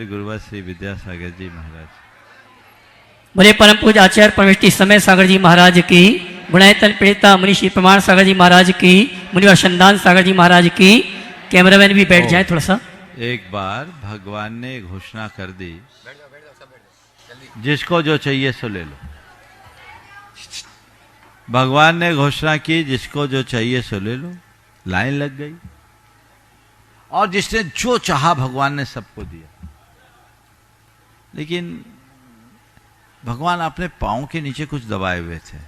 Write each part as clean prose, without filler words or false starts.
आचार्य गुरुवर श्री विद्यासागर जी महाराज। बोले परम पूज्य आचार्य परमेष्टि समय सागर जी महाराज की, गुणायतन पीड़िता मुनि श्री प्रमाण सागर जी महाराज की, मुनि शंदान सागर जी महाराज की। कैमरामैन भी बैठ जाए थोड़ा सा। एक बार भगवान ने घोषणा कर दी, जिसको जो चाहिए सो ले लो। भगवान ने घोषणा की, जिसको जो चाहिए सो ले लो। लाइन लग गई और जिसने जो चाहा भगवान ने सबको दिया। लेकिन भगवान अपने पांव के नीचे कुछ दबाए हुए थे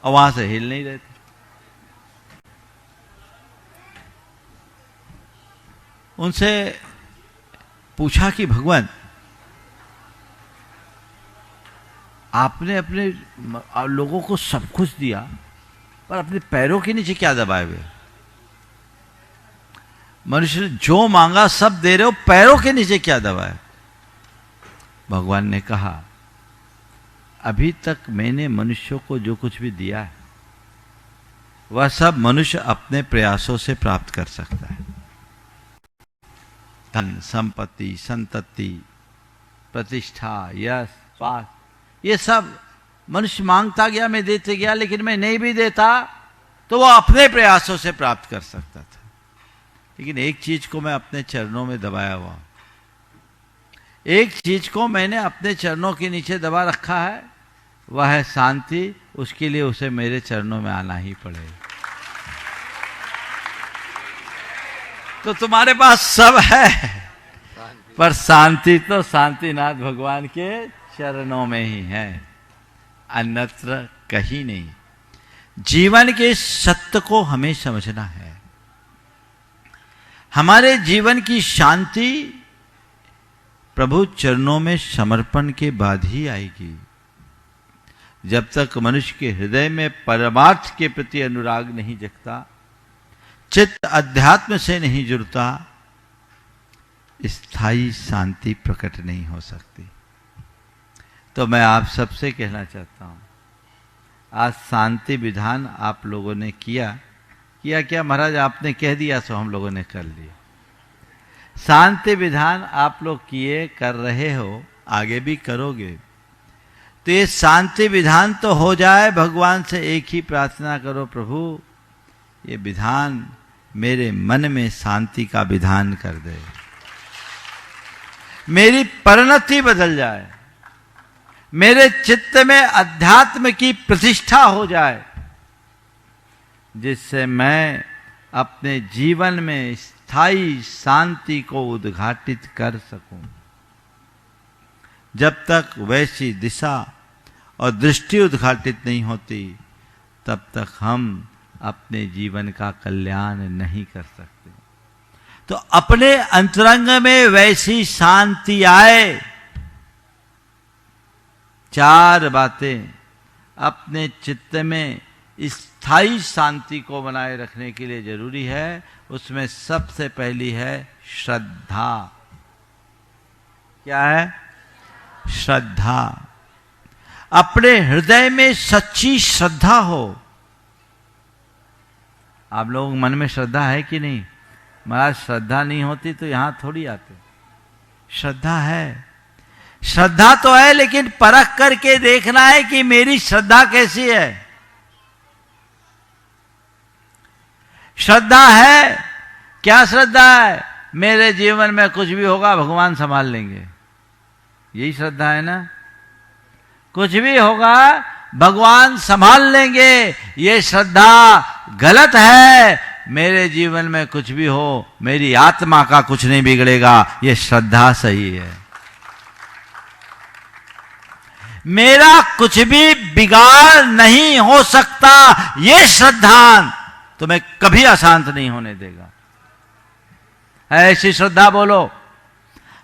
और वहां से हिल नहीं रहे थे। उनसे पूछा कि भगवान, आपने अपने लोगों को सब कुछ दिया, पर अपने पैरों के नीचे क्या दबाए हुए? मनुष्य ने जो मांगा सब दे रहे हो, पैरों के नीचे क्या दबाए? भगवान ने कहा, अभी तक मैंने मनुष्यों को जो कुछ भी दिया है वह सब मनुष्य अपने प्रयासों से प्राप्त कर सकता है। धन, संपत्ति, संतति, प्रतिष्ठा, यश, स्वास्थ्य, ये सब मनुष्य मांगता गया, मैं देते गया, लेकिन मैं नहीं भी देता तो वह अपने प्रयासों से प्राप्त कर सकता था। लेकिन एक चीज को मैं अपने चरणों में दबाया हुआ, एक चीज को मैंने अपने चरणों के नीचे दबा रखा है, वह है शांति। उसके लिए उसे मेरे चरणों में आना ही पड़ेगा। तो तुम्हारे पास सब है, पर शांति तो शांतिनाथ भगवान के चरणों में ही है, अन्यत्र कहीं नहीं। जीवन के सत्य को हमें समझना है। हमारे जीवन की शांति प्रभु चरणों में समर्पण के बाद ही आएगी। जब तक मनुष्य के हृदय में परमार्थ के प्रति अनुराग नहीं जगता, चित्त अध्यात्म से नहीं जुड़ता, स्थायी शांति प्रकट नहीं हो सकती। तो मैं आप सबसे कहना चाहता हूं, आज शांति विधान आप लोगों ने किया क्या महाराज? आपने कह दिया सो हम लोगों ने कर लिया। शांति विधान आप लोग किए, कर रहे हो, आगे भी करोगे। तो ये शांति विधान तो हो जाए। भगवान से एक ही प्रार्थना करो, प्रभु ये विधान मेरे मन में शांति का विधान कर दे, मेरी परिणति बदल जाए, मेरे चित्त में अध्यात्म की प्रतिष्ठा हो जाए, जिससे मैं अपने जीवन में स्थायी शांति को उद्घाटित कर सकूं। जब तक वैसी दिशा और दृष्टि उद्घाटित नहीं होती, तब तक हम अपने जीवन का कल्याण नहीं कर सकते। तो अपने अंतरंग में वैसी शांति आए। चार बातें अपने चित्त में स्थायी शांति को बनाए रखने के लिए जरूरी है। उसमें सबसे पहली है श्रद्धा। क्या है? श्रद्धा। अपने हृदय में सच्ची श्रद्धा हो। आप लोगों के मन में श्रद्धा है कि नहीं? महाराज श्रद्धा नहीं होती तो यहां थोड़ी आते। श्रद्धा है, श्रद्धा तो है, लेकिन परख करके देखना है कि मेरी श्रद्धा कैसी है। श्रद्धा है, क्या श्रद्धा है? मेरे जीवन में कुछ भी होगा भगवान संभाल लेंगे, यही श्रद्धा है ना? कुछ भी होगा भगवान संभाल लेंगे, ये श्रद्धा गलत है। मेरे जीवन में कुछ भी हो, मेरी आत्मा का कुछ नहीं बिगड़ेगा, ये श्रद्धा सही है। मेरा कुछ भी बिगाड़ नहीं हो सकता, ये श्रद्धा तुम्हें कभी अशांत नहीं होने देगा। ऐसी श्रद्धा बोलो।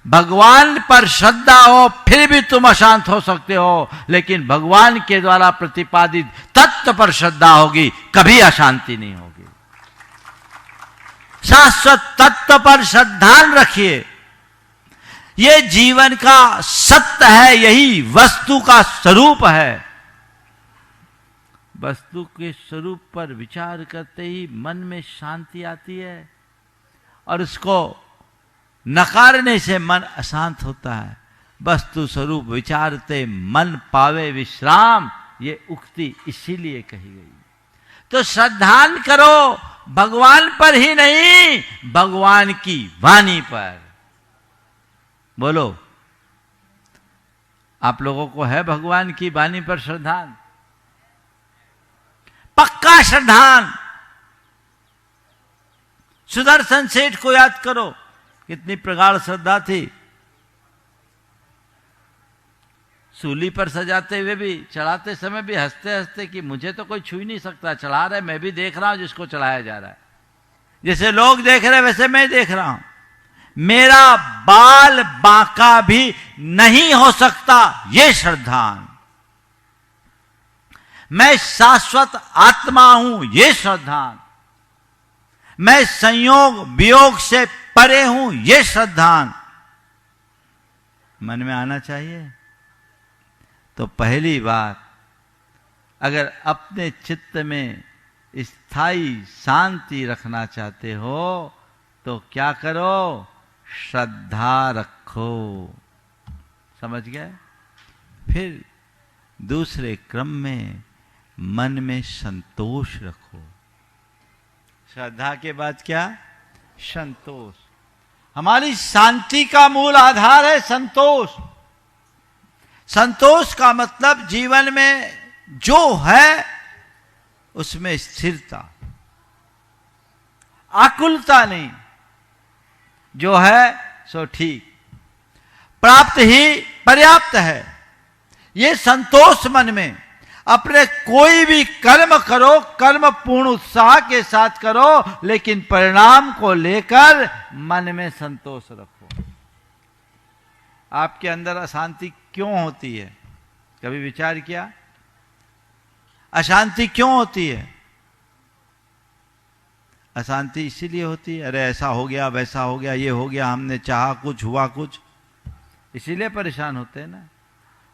भगवान पर श्रद्धा हो फिर भी तुम अशांत हो सकते हो, लेकिन भगवान के द्वारा प्रतिपादित तत्व पर श्रद्धा होगी, कभी अशांति नहीं होगी। शाश्वत तत्व पर श्रद्धा रखिए। ये जीवन का सत्य है, यही वस्तु का स्वरूप है। वस्तु के स्वरूप पर विचार करते ही मन में शांति आती है और उसको नकारने से मन अशांत होता है। वस्तु स्वरूप विचारते मन पावे विश्राम, ये उक्ति इसीलिए कही गई। तो श्रद्धान करो भगवान पर ही नहीं, भगवान की वाणी पर। बोलो, आप लोगों को है भगवान की वाणी पर श्रद्धान? पक्का श्रद्धान। सुदर्शन सेठ को याद करो, कितनी प्रगाढ़ श्रद्धा थी। सूली पर सजाते हुए भी, चढ़ाते समय भी हंसते हंसते कि मुझे तो कोई छू ही नहीं सकता, चढ़ा रहे मैं भी देख रहा हूं जिसको चढ़ाया जा रहा है, जैसे लोग देख रहे वैसे मैं देख रहा हूं। मेरा बाल बांका भी नहीं हो सकता, ये श्रद्धान। मैं शाश्वत आत्मा हूं, ये श्रद्धान। मैं संयोग वियोग से परे हूं, ये श्रद्धान मन में आना चाहिए। तो पहली बात, अगर अपने चित्त में स्थायी शांति रखना चाहते हो तो क्या करो? श्रद्धा रखो। समझ गए? फिर दूसरे क्रम में मन में संतोष रखो। श्रद्धा के बाद क्या? संतोष। हमारी शांति का मूल आधार है संतोष। संतोष का मतलब जीवन में जो है उसमें स्थिरता, आकुलता नहीं, जो है सो ठीक, प्राप्त ही पर्याप्त है। ये संतोष मन में। अपने कोई भी कर्म करो, कर्म पूर्ण उत्साह के साथ करो, लेकिन परिणाम को लेकर मन में संतोष रखो। आपके अंदर अशांति क्यों होती है? कभी विचार किया? अशांति क्यों होती है? अशांति इसीलिए होती है, अरे ऐसा हो गया, वैसा हो गया, ये हो गया, हमने चाहा कुछ, हुआ कुछ, इसीलिए परेशान होते हैं ना।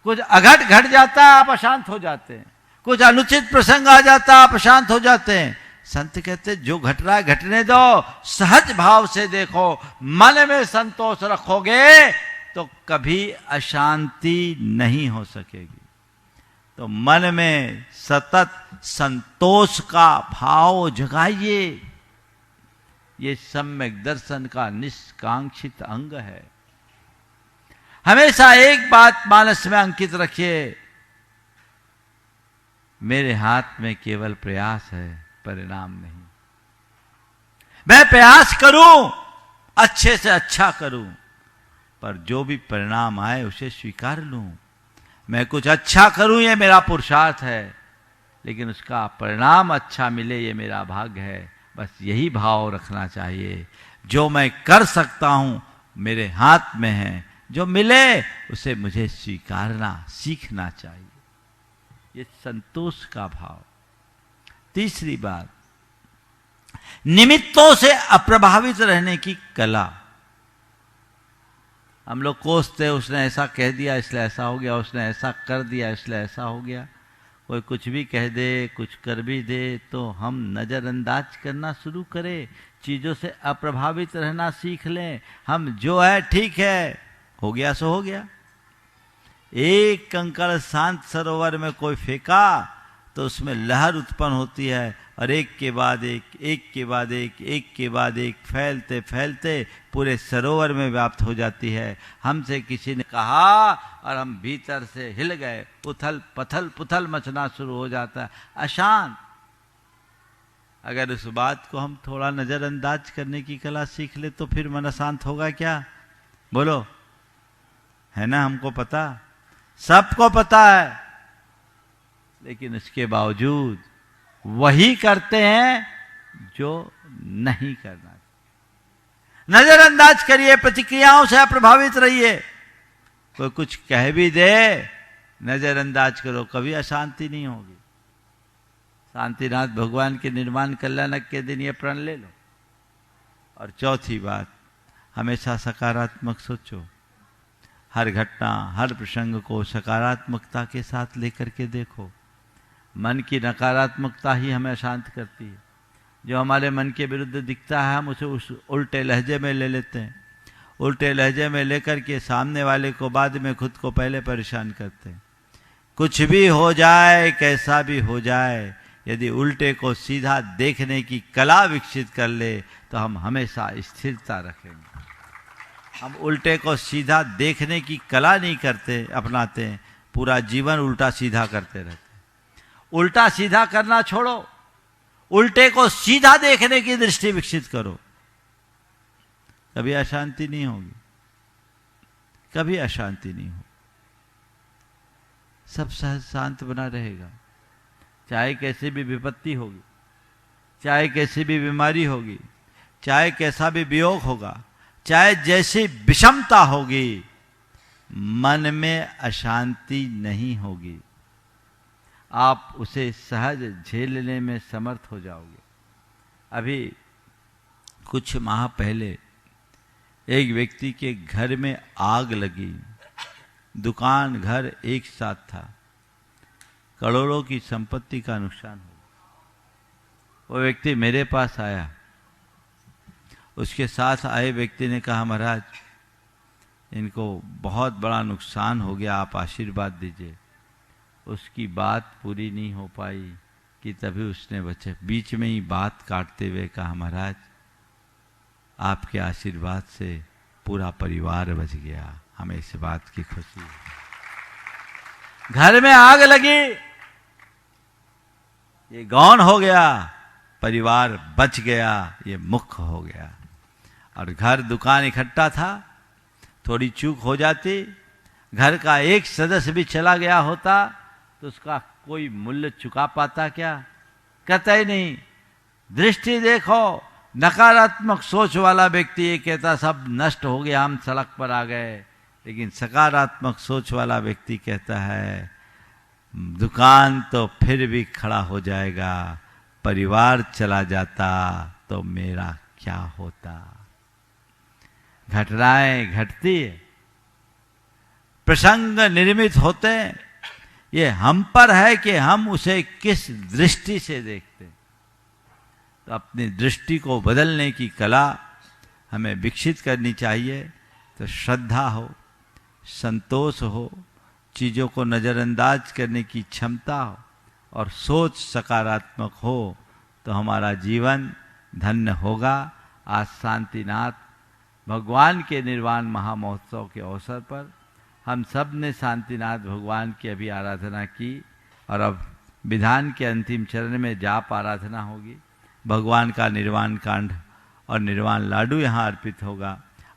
कुछ अघट घट जाता है, आप अशांत हो जाते हैं। कुछ अनुचित प्रसंग आ जाता है, आप अशांत हो जाते हैं। संत कहते जो घट रहा है घटने दो, सहज भाव से देखो, मन में संतोष रखोगे तो कभी अशांति नहीं हो सकेगी। तो मन में सतत संतोष का भाव जगाइए। ये सम्यक दर्शन का निष्कांक्षित अंग है। हमेशा एक बात मानस में अंकित रखिए, मेरे हाथ में केवल प्रयास है, परिणाम नहीं। मैं प्रयास करूं, अच्छे से अच्छा करूं, पर जो भी परिणाम आए उसे स्वीकार लूं। मैं कुछ अच्छा करूं, ये मेरा पुरुषार्थ है, लेकिन उसका परिणाम अच्छा मिले, ये मेरा भाग्य है। बस यही भाव रखना चाहिए। जो मैं कर सकता हूं मेरे हाथ में है, जो मिले उसे मुझे स्वीकारना सीखना चाहिए। ये संतोष का भाव। तीसरी बात, निमित्तों से अप्रभावित रहने की कला। हम लोग कोसते, उसने ऐसा कह दिया इसलिए ऐसा हो गया, उसने ऐसा कर दिया इसलिए ऐसा हो गया। कोई कुछ भी कह दे, कुछ कर भी दे, तो हम नज़रअंदाज करना शुरू करें, चीज़ों से अप्रभावित रहना सीख लें। हम जो है ठीक है, हो गया सो हो गया। एक कंकड़ शांत सरोवर में कोई फेंका तो उसमें लहर उत्पन्न होती है, और एक के बाद एक, एक के बाद एक, एक के बाद एक, फैलते फैलते पूरे सरोवर में व्याप्त हो जाती है। हमसे किसी ने कहा और हम भीतर से हिल गए, उथल पथल पुथल मचना शुरू हो जाता है, अशांत। अगर उस बात को हम थोड़ा नज़रअंदाज करने की कला सीख ले तो फिर मन अशांत होगा क्या? बोलो, है ना? हमको पता, सबको पता है, लेकिन इसके बावजूद वही करते हैं जो नहीं करना। नजरअंदाज करिए, प्रतिक्रियाओं से अप्रभावित रहिए। कोई कुछ कह भी दे, नजरअंदाज करो, कभी अशांति नहीं होगी। शांतिनाथ भगवान के निर्माण कल्याणक के दिन ये प्रण ले लो। और चौथी बात, हमेशा सकारात्मक सोचो। हर घटना, हर प्रसंग को सकारात्मकता के साथ लेकर के देखो। मन की नकारात्मकता ही हमें अशांत करती है। जो हमारे मन के विरुद्ध दिखता है, हम उसे उस उल्टे लहजे में ले लेते हैं। उल्टे लहजे में लेकर के सामने वाले को बाद में खुद को पहले परेशान करते हैं। कुछ भी हो जाए, कैसा भी हो जाए, यदि उल्टे को सीधा देखने की कला विकसित कर ले तो हम हमेशा स्थिरता रखेंगे। हम उल्टे को सीधा देखने की कला नहीं करते, अपनाते हैं, पूरा जीवन उल्टा सीधा करते रहते हैं। उल्टा सीधा करना छोड़ो, उल्टे को सीधा देखने की दृष्टि विकसित करो। कभी अशांति नहीं होगी, कभी अशांति नहीं होगी, सब सहज शांत बना रहेगा। चाहे कैसी भी विपत्ति होगी, चाहे कैसी भी बीमारी होगी, चाहे कैसा भी वियोग होगा, चाहे जैसी विषमता होगी, मन में अशांति नहीं होगी। आप उसे सहज झेलने में समर्थ हो जाओगे। अभी कुछ माह पहले एक व्यक्ति के घर में आग लगी, दुकान घर एक साथ था, करोड़ों की संपत्ति का नुकसान हो। वो व्यक्ति मेरे पास आया, उसके साथ आए व्यक्ति ने कहा, महाराज इनको बहुत बड़ा नुकसान हो गया, आप आशीर्वाद दीजिए। उसकी बात पूरी नहीं हो पाई कि तभी उसने बच्चे बीच में ही बात काटते हुए कहा, महाराज आपके आशीर्वाद से पूरा परिवार बच गया, हमें इस बात की खुशी है। घर में आग लगी, ये गौन हो गया, परिवार बच गया, ये मुक्त हो गया। और घर दुकान इकट्ठा था, थोड़ी चूक हो जाती, घर का एक सदस्य भी चला गया होता तो उसका कोई मूल्य चुका पाता क्या? कतई नहीं। दृष्टि देखो, नकारात्मक सोच वाला व्यक्ति ये कहता सब नष्ट हो गया, हम सड़क पर आ गए, लेकिन सकारात्मक सोच वाला व्यक्ति कहता है दुकान तो फिर भी खड़ा हो जाएगा, परिवार चला जाता तो मेरा क्या होता। घटनाएं घटती है, प्रसंग निर्मित होते हैं, ये हम पर है कि हम उसे किस दृष्टि से देखते हैं। तो अपनी दृष्टि को बदलने की कला हमें विकसित करनी चाहिए। तो श्रद्धा हो, संतोष हो, चीज़ों को नज़रअंदाज करने की क्षमता हो और सोच सकारात्मक हो तो हमारा जीवन धन्य होगा। आज शांतिनाथ भगवान के निर्वाण महामहोत्सव के अवसर पर हम सब ने शांतिनाथ भगवान की अभी आराधना की और अब विधान के अंतिम चरण में जाप आराधना होगी। भगवान का निर्वाण कांड और निर्वाण लाडू यहाँ अर्पित होगा।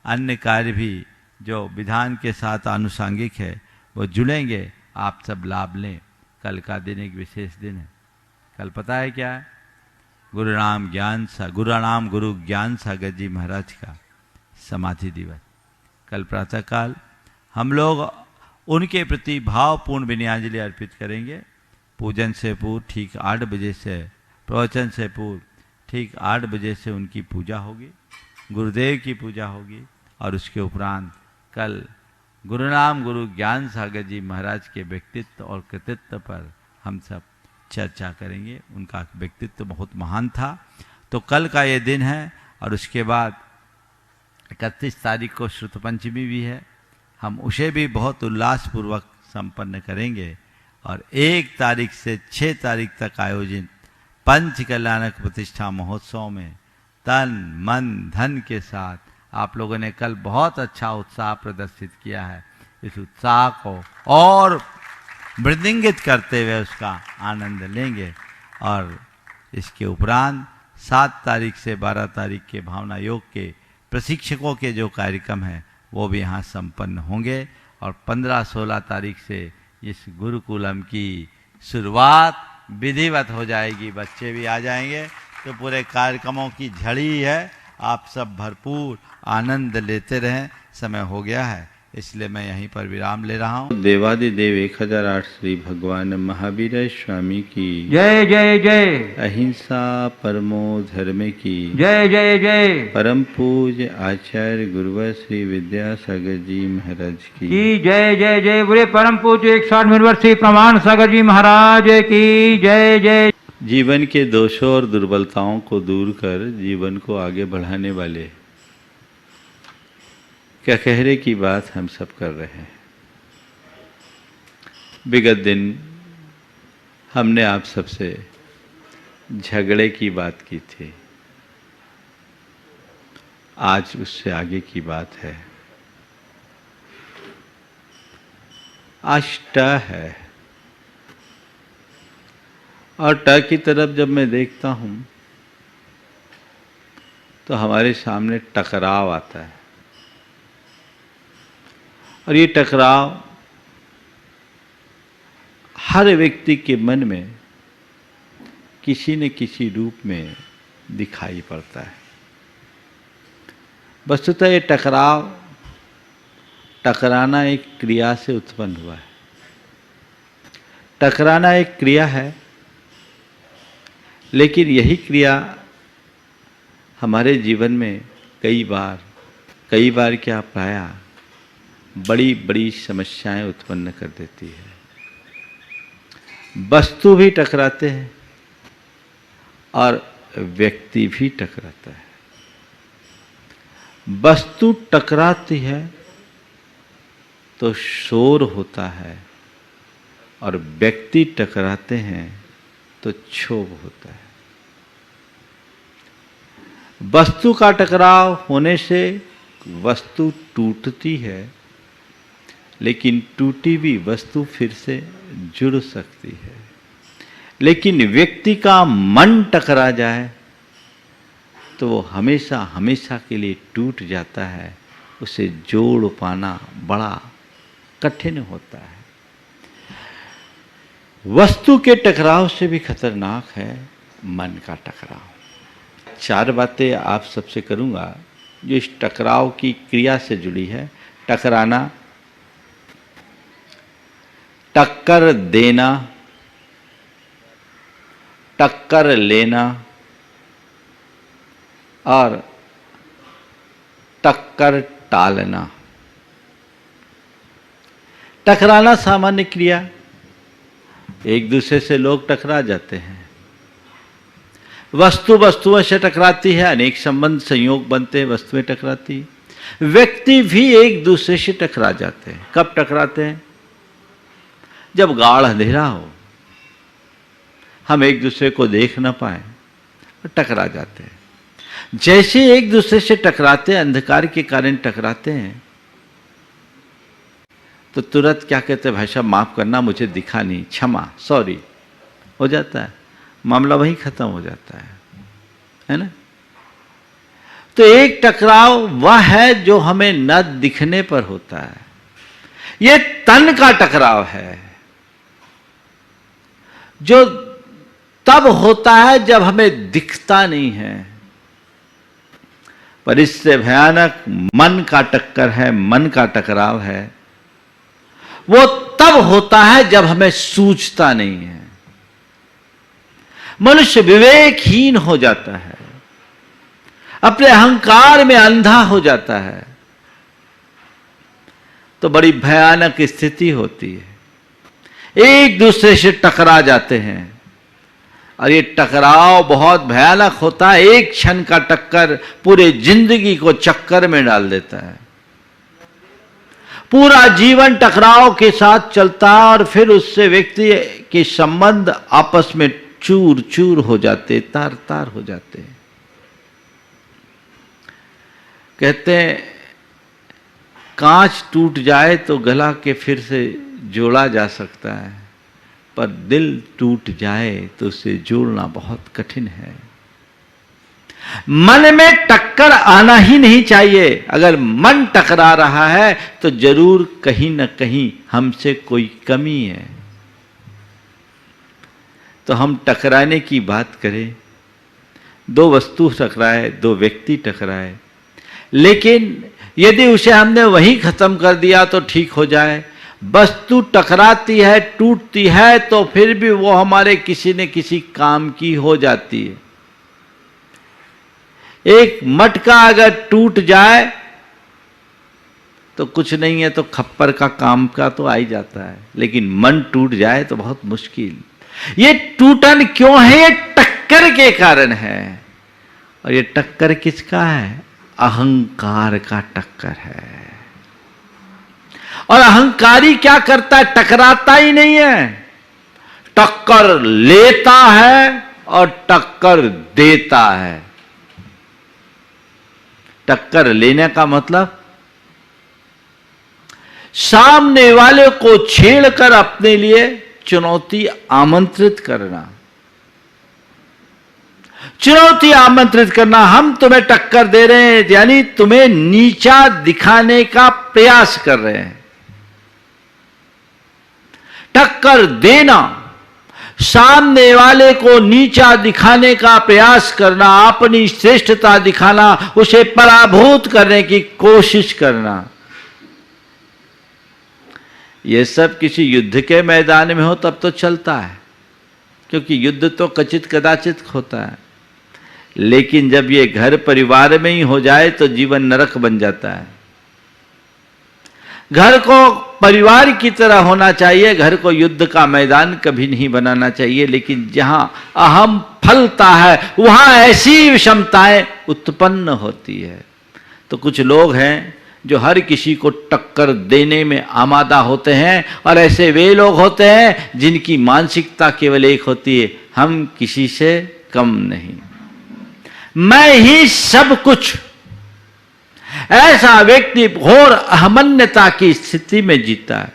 अन्य कार्य भी जो विधान के साथ आनुषांगिक है वो जुड़ेंगे। आप सब लाभ लें। कल का दिन एक विशेष दिन है। कल पता है क्या है? गुरु नाम गुरु ज्ञान सागर जी महाराज का समाधि दिवस। कल प्रातःकाल हम लोग उनके प्रति भावपूर्ण विनयाजलि अर्पित करेंगे। पूजन से पूर्व ठीक 8 बजे से, प्रवचन से पूर्व ठीक 8 बजे से उनकी पूजा होगी, गुरुदेव की पूजा होगी और उसके उपरांत कल गुरुनाम गुरु ज्ञान सागर जी महाराज के व्यक्तित्व और कृतित्व पर हम सब चर्चा करेंगे। उनका व्यक्तित्व बहुत महान था। तो कल का ये दिन है और उसके बाद 31 तारीख को श्रुत पंचमी भी है। हम उसे भी बहुत उल्लासपूर्वक संपन्न करेंगे। और 1 तारीख से 6 तारीख तक आयोजित पंच कल्याणक प्रतिष्ठा महोत्सव में तन मन धन के साथ आप लोगों ने कल बहुत अच्छा उत्साह प्रदर्शित किया है। इस उत्साह को और वृद्धिंगित करते हुए उसका आनंद लेंगे। और इसके उपरांत 7 तारीख से 12 तारीख के भावना योग के प्रशिक्षकों के जो कार्यक्रम हैं वो भी यहाँ संपन्न होंगे। और 15-16 तारीख से इस गुरुकुलम की शुरुआत विधिवत हो जाएगी। बच्चे भी आ जाएंगे। तो पूरे कार्यक्रमों की झड़ी है। आप सब भरपूर आनंद लेते रहें। समय हो गया है इसलिए मैं यहीं पर विराम ले रहा हूँ। देवादिदेव 1008 श्री भगवान महावीर स्वामी की जय जय जय। अहिंसा परमो धर्म की जय जय जय। परम पूज्य आचार्य गुरुवर श्री विद्यासागर जी महाराज की जय जय जय। बोले परम पूज्य 160 वर्ष श्री प्रमाण सागर जी महाराज की जय जय। जीवन के दोषों और दुर्बलताओं को दूर कर जीवन को आगे बढ़ाने वाले ककहरे की बात हम सब कर रहे हैं। विगत दिन हमने आप सबसे झगड़े की बात की थी। आज उससे आगे की बात है। आज ट है और ट की तरफ जब मैं देखता हूं तो हमारे सामने टकराव आता है और ये टकराव हर व्यक्ति के मन में किसी न किसी रूप में दिखाई पड़ता है। वस्तुतः ये टकराना एक क्रिया से उत्पन्न हुआ है। टकराना एक क्रिया है, लेकिन यही क्रिया हमारे जीवन में कई बार क्या प्रायः बड़ी बड़ी समस्याएं उत्पन्न कर देती है। वस्तु भी टकराते हैं और व्यक्ति भी टकराता है। वस्तु टकराती है तो शोर होता है और व्यक्ति टकराते हैं तो क्षोभ होता है। वस्तु का टकराव होने से वस्तु टूटती है, लेकिन टूटी हुई वस्तु फिर से जुड़ सकती है। लेकिन व्यक्ति का मन टकरा जाए तो वो हमेशा हमेशा के लिए टूट जाता है। उसे जोड़ पाना बड़ा कठिन होता है। वस्तु के टकराव से भी खतरनाक है मन का टकराव। 4 बातें आप सबसे करूंगा जो इस टकराव की क्रिया से जुड़ी है। टकराना, टक्कर देना, टक्कर लेना और टक्कर टालना। टकराना सामान्य क्रिया, एक दूसरे से लोग टकरा जाते हैं। वस्तुओं से टकराती है, अनेक संबंध संयोग बनते हैं, वस्तुएं टकराती। व्यक्ति भी एक दूसरे से टकरा जाते हैं। कब टकराते हैं? जब गाढ़ अंधेरा हो, हम एक दूसरे को देख ना पाए, टकरा जाते हैं। जैसे एक दूसरे से टकराते हैं, अंधकार के कारण टकराते हैं, तो तुरंत क्या कहते हैं, भाई साहब माफ करना, मुझे दिखा नहीं, क्षमा, सॉरी, हो जाता है। मामला वहीं खत्म हो जाता है ना। तो एक टकराव वह है जो हमें न दिखने पर होता है। यह तन का टकराव है जो तब होता है जब हमें दिखता नहीं है। पर इससे भयानक मन का टक्कर है, मन का टकराव है। वो तब होता है जब हमें सूझता नहीं है। मनुष्य विवेकहीन हो जाता है, अपने अहंकार में अंधा हो जाता है, तो बड़ी भयानक स्थिति होती है। एक दूसरे से टकरा जाते हैं और ये टकराव बहुत भयानक होता है। एक क्षण का टक्कर पूरे जिंदगी को चक्कर में डाल देता है। पूरा जीवन टकराव के साथ चलता है और फिर उससे व्यक्ति के संबंध आपस में चूर चूर हो जाते, तार तार हो जाते हैं। कहते हैं कांच टूट जाए तो गला के फिर से जोड़ा जा सकता है, पर दिल टूट जाए तो उसे जोड़ना बहुत कठिन है। मन में टक्कर आना ही नहीं चाहिए। अगर मन टकरा रहा है तो जरूर कहीं न कहीं हमसे कोई कमी है। तो हम टकराने की बात करें, 2 वस्तु टकराए, 2 व्यक्ति टकराए, लेकिन यदि उसे हमने वहीं खत्म कर दिया तो ठीक हो जाए। वस्तु टकराती है, टूटती है, तो फिर भी वो हमारे किसी न किसी काम की हो जाती है। एक मटका अगर टूट जाए तो कुछ नहीं है, तो खप्पर का काम का तो आ ही जाता है, लेकिन मन टूट जाए तो बहुत मुश्किल। ये टूटन क्यों है? ये टक्कर के कारण है। और ये टक्कर किसका है? अहंकार का टक्कर है। और अहंकारी क्या करता है? टकराता ही नहीं है, टक्कर लेता है और टक्कर देता है। टक्कर लेने का मतलब सामने वाले को छेड़कर अपने लिए चुनौती आमंत्रित करना। चुनौती आमंत्रित करना, हम तुम्हें टक्कर दे रहे हैं, यानी तुम्हें नीचा दिखाने का प्रयास कर रहे हैं। टक्कर देना, सामने वाले को नीचा दिखाने का प्रयास करना, अपनी श्रेष्ठता दिखाना, उसे पराभूत करने की कोशिश करना। यह सब किसी युद्ध के मैदान में हो तब तो चलता है, क्योंकि युद्ध तो कचित कदाचित होता है। लेकिन जब ये घर परिवार में ही हो जाए तो जीवन नरक बन जाता है। घर को परिवार की तरह होना चाहिए, घर को युद्ध का मैदान कभी नहीं बनाना चाहिए। लेकिन जहां अहम फलता है वहां ऐसी विषमताएं उत्पन्न होती है। तो कुछ लोग हैं जो हर किसी को टक्कर देने में आमादा होते हैं, और ऐसे वे लोग होते हैं जिनकी मानसिकता केवल एक होती है, हम किसी से कम नहीं, मैं ही सब कुछ। ऐसा व्यक्ति घोर अहमन्यता की स्थिति में जीता है।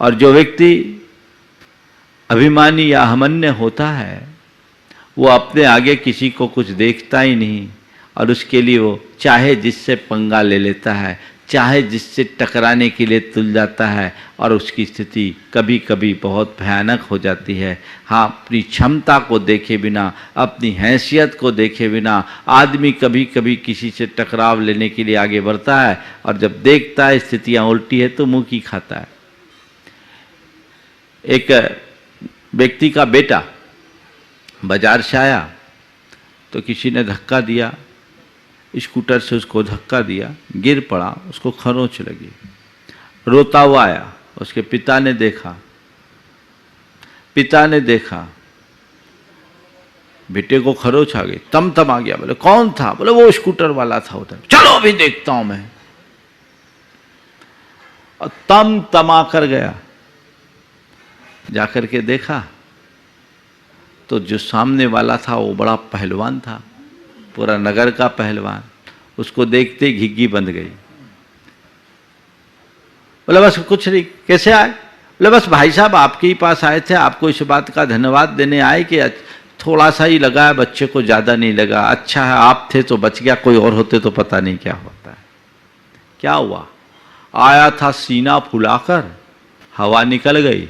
और जो व्यक्ति अभिमानी या अहमन्य होता है वो अपने आगे किसी को कुछ देखता ही नहीं, और उसके लिए वो चाहे जिससे पंगा ले लेता है, चाहे जिससे टकराने के लिए तुल जाता है, और उसकी स्थिति कभी कभी बहुत भयानक हो जाती है। हाँ, अपनी क्षमता को देखे बिना, अपनी हैसियत को देखे बिना आदमी कभी कभी किसी से टकराव लेने के लिए आगे बढ़ता है, और जब देखता है स्थितियां उल्टी है तो मुंह की खाता है। एक व्यक्ति का बेटा बाजार से आया तो किसी ने धक्का दिया, स्कूटर से उसको धक्का दिया, गिर पड़ा, उसको खरोंच लगी, रोता हुआ आया। उसके पिता ने देखा, बेटे को खरोंच आ गई, तम आ गया। बोले कौन था? बोले वो स्कूटर वाला था उधर। चलो अभी देखता हूं मैं। और तमा कर गया, जाकर के देखा तो जो सामने वाला था वो बड़ा पहलवान था, पूरा नगर का पहलवान। उसको देखते ही घिग्गी बंद गई। बोले बस कुछ नहीं, कैसे आए? बोले बस भाई साहब आपके ही पास आए थे, आपको इस बात का धन्यवाद देने आए कि थोड़ा सा ही लगा है, बच्चे को ज्यादा नहीं लगा। अच्छा है आप थे तो बच गया, कोई और होते तो पता नहीं क्या होता है। क्या हुआ? आया था सीना फुलाकर, हवा निकल गई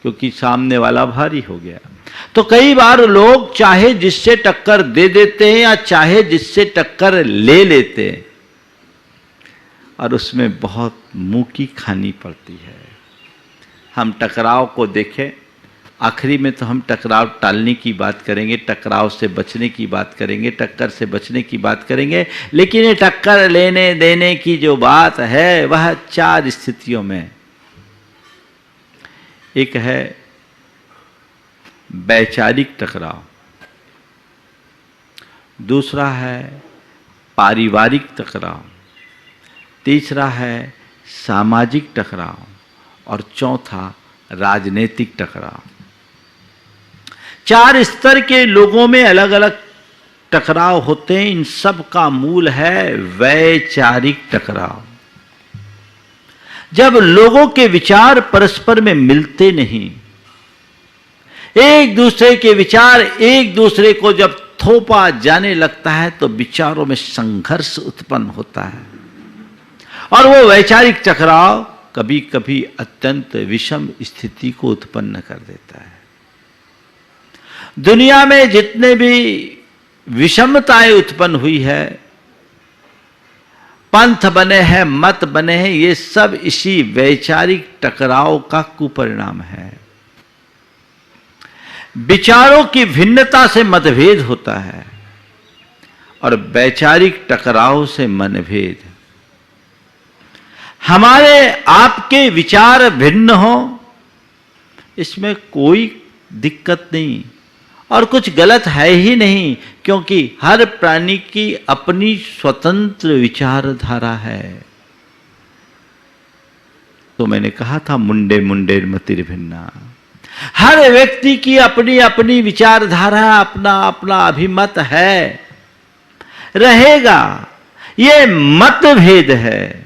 क्योंकि सामने वाला भारी हो गया। तो कई बार लोग चाहे जिससे टक्कर दे देते हैं या चाहे जिससे टक्कर ले लेते हैं, और उसमें बहुत मुंह की खानी पड़ती है। हम टकराव को देखें, आखिरी में तो हम टकराव टालने की बात करेंगे, टकराव से बचने की बात करेंगे, टक्कर से बचने की बात करेंगे। लेकिन ये टक्कर लेने देने की जो बात है वह 4 स्थितियों में। एक है वैचारिक टकराव, दूसरा है पारिवारिक टकराव, तीसरा है सामाजिक टकराव, और चौथा राजनीतिक टकराव। 4 स्तर के लोगों में अलग अलग टकराव होते हैं। इन सब का मूल है वैचारिक टकराव। जब लोगों के विचार परस्पर में मिलते नहीं, एक दूसरे के विचार एक दूसरे को जब थोपा जाने लगता है तो विचारों में संघर्ष उत्पन्न होता है, और वो वैचारिक टकराव कभी कभी अत्यंत विषम स्थिति को उत्पन्न कर देता है। दुनिया में जितने भी विषमताएं उत्पन्न हुई है, पंथ बने हैं, मत बने हैं, ये सब इसी वैचारिक टकराव का कुपरिणाम है। विचारों की भिन्नता से मतभेद होता है और वैचारिक टकराव से मनभेद। हमारे आपके विचार भिन्न हो, इसमें कोई दिक्कत नहीं और कुछ गलत है ही नहीं, क्योंकि हर प्राणी की अपनी स्वतंत्र विचारधारा है। तो मैंने कहा था मुंडे मुंडे मतिर्भिन्ना, हर व्यक्ति की अपनी अपनी विचारधारा, अपना अपना अभिमत है, रहेगा, ये मतभेद है।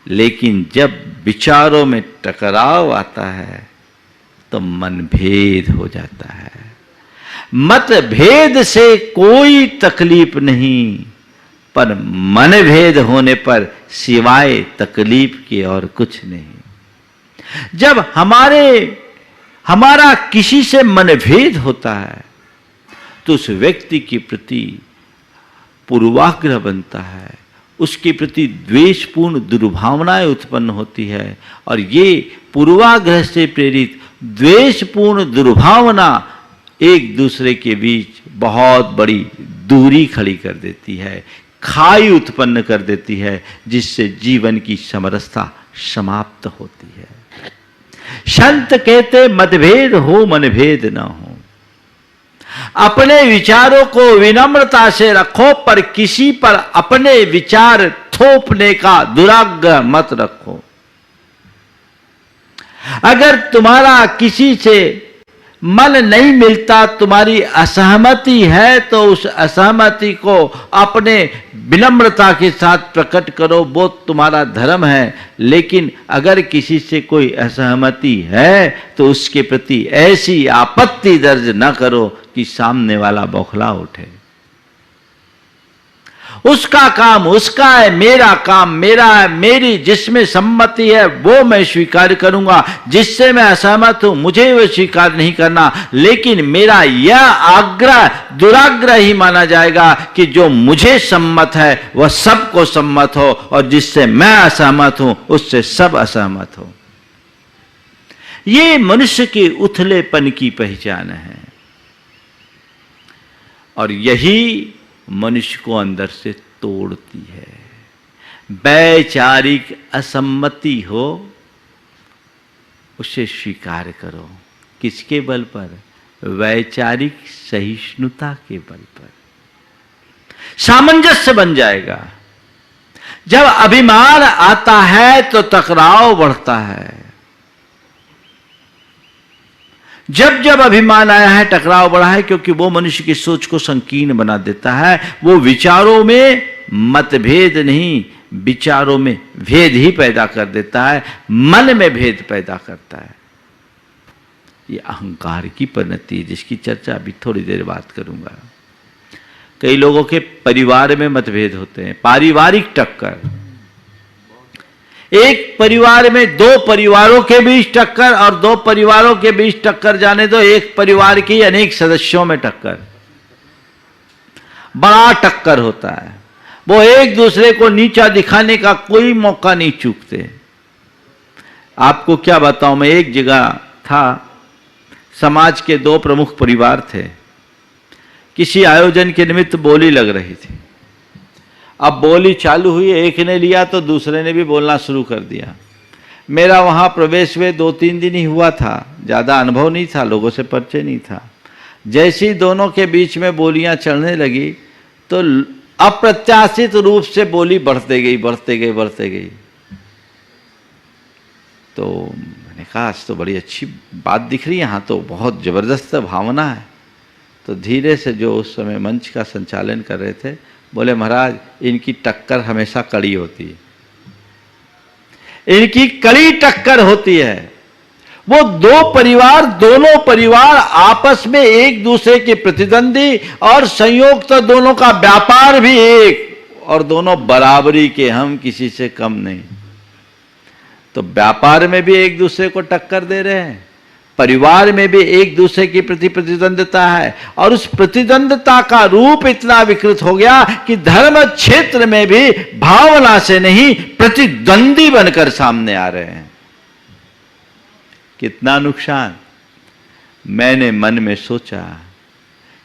लेकिन जब विचारों में टकराव आता है तो मनभेद हो जाता है। मतभेद से कोई तकलीफ नहीं, पर मनभेद होने पर सिवाय तकलीफ के और कुछ नहीं। जब हमारा किसी से मनभेद होता है तो उस व्यक्ति के प्रति पूर्वाग्रह बनता है, उसके प्रति द्वेषपूर्ण दुर्भावनाएं उत्पन्न होती है, और ये पूर्वाग्रह से प्रेरित द्वेषपूर्ण दुर्भावना एक दूसरे के बीच बहुत बड़ी दूरी खड़ी कर देती है, खाई उत्पन्न कर देती है, जिससे जीवन की समरसता समाप्त होती है। संत कहते मतभेद हो मनभेद न हो। अपने विचारों को विनम्रता से रखो, पर किसी पर अपने विचार थोपने का दुराग्रह मत रखो। अगर तुम्हारा किसी से मन नहीं मिलता, तुम्हारी असहमति है, तो उस असहमति को अपने विनम्रता के साथ प्रकट करो, वो तुम्हारा धर्म है। लेकिन अगर किसी से कोई असहमति है तो उसके प्रति ऐसी आपत्ति दर्ज न करो कि सामने वाला बौखला उठे। उसका काम उसका है, मेरा काम मेरा है, मेरी जिसमें सम्मति है वो मैं स्वीकार करूंगा, जिससे मैं असहमत हूं मुझे वो स्वीकार नहीं करना। लेकिन मेरा यह आग्रह दुराग्रह ही माना जाएगा कि जो मुझे सम्मत है वह सबको सम्मत हो, और जिससे मैं असहमत हूं उससे सब असहमत हो। ये मनुष्य के उथलेपन की पहचान है, और यही मनुष्य को अंदर से तोड़ती है। वैचारिक असम्मति हो उसे स्वीकार करो। किसके बल पर? वैचारिक सहिष्णुता के बल पर। सामंजस्य बन जाएगा। जब अभिमान आता है तो टकराव बढ़ता है। जब जब अभिमान आया है टकराव बढ़ा है, क्योंकि वो मनुष्य की सोच को संकीर्ण बना देता है। वो विचारों में मतभेद नहीं, विचारों में भेद ही पैदा कर देता है, मन में भेद पैदा करता है। ये अहंकार की परिणति है, जिसकी चर्चा अभी थोड़ी देर बाद करूंगा। कई लोगों के परिवार में मतभेद होते हैं, पारिवारिक टक्कर। एक परिवार में दो परिवारों के बीच टक्कर, और दो परिवारों के बीच टक्कर जाने दो, एक परिवार के अनेक सदस्यों में टक्कर, बड़ा टक्कर होता है। वो एक दूसरे को नीचा दिखाने का कोई मौका नहीं चूकते। आपको क्या बताऊं, मैं एक जगह था, समाज के दो प्रमुख परिवार थे, किसी आयोजन के निमित्त बोली लग रही थी। अब बोली चालू हुई, एक ने लिया तो दूसरे ने भी बोलना शुरू कर दिया। मेरा वहाँ प्रवेश हुए 2-3 दिन ही हुआ था, ज़्यादा अनुभव नहीं था, लोगों से परिचय नहीं था। जैसे ही दोनों के बीच में बोलियां चलने लगी तो अप्रत्याशित रूप से बोली बढ़ते गई बढ़ते गई बढ़ते गई। तो मैंने कहा आज तो बड़ी अच्छी बात दिख रही है, यहाँ तो बहुत ज़बरदस्त भावना है। तो धीरे से जो उस समय मंच का संचालन कर रहे थे बोले, महाराज इनकी टक्कर हमेशा कड़ी होती है, इनकी कड़ी टक्कर होती है। वो दोनों परिवार आपस में एक दूसरे के प्रतिद्वंदी, और संयोग तो दोनों का व्यापार भी एक, और दोनों बराबरी के, हम किसी से कम नहीं। तो व्यापार में भी एक दूसरे को टक्कर दे रहे हैं, परिवार में भी एक दूसरे के प्रति प्रतिद्वंदता है, और उस प्रतिद्वंदता का रूप इतना विकृत हो गया कि धर्म क्षेत्र में भी भावना से नहीं प्रतिद्वंदी बनकर सामने आ रहे हैं। कितना नुकसान। मैंने मन में सोचा,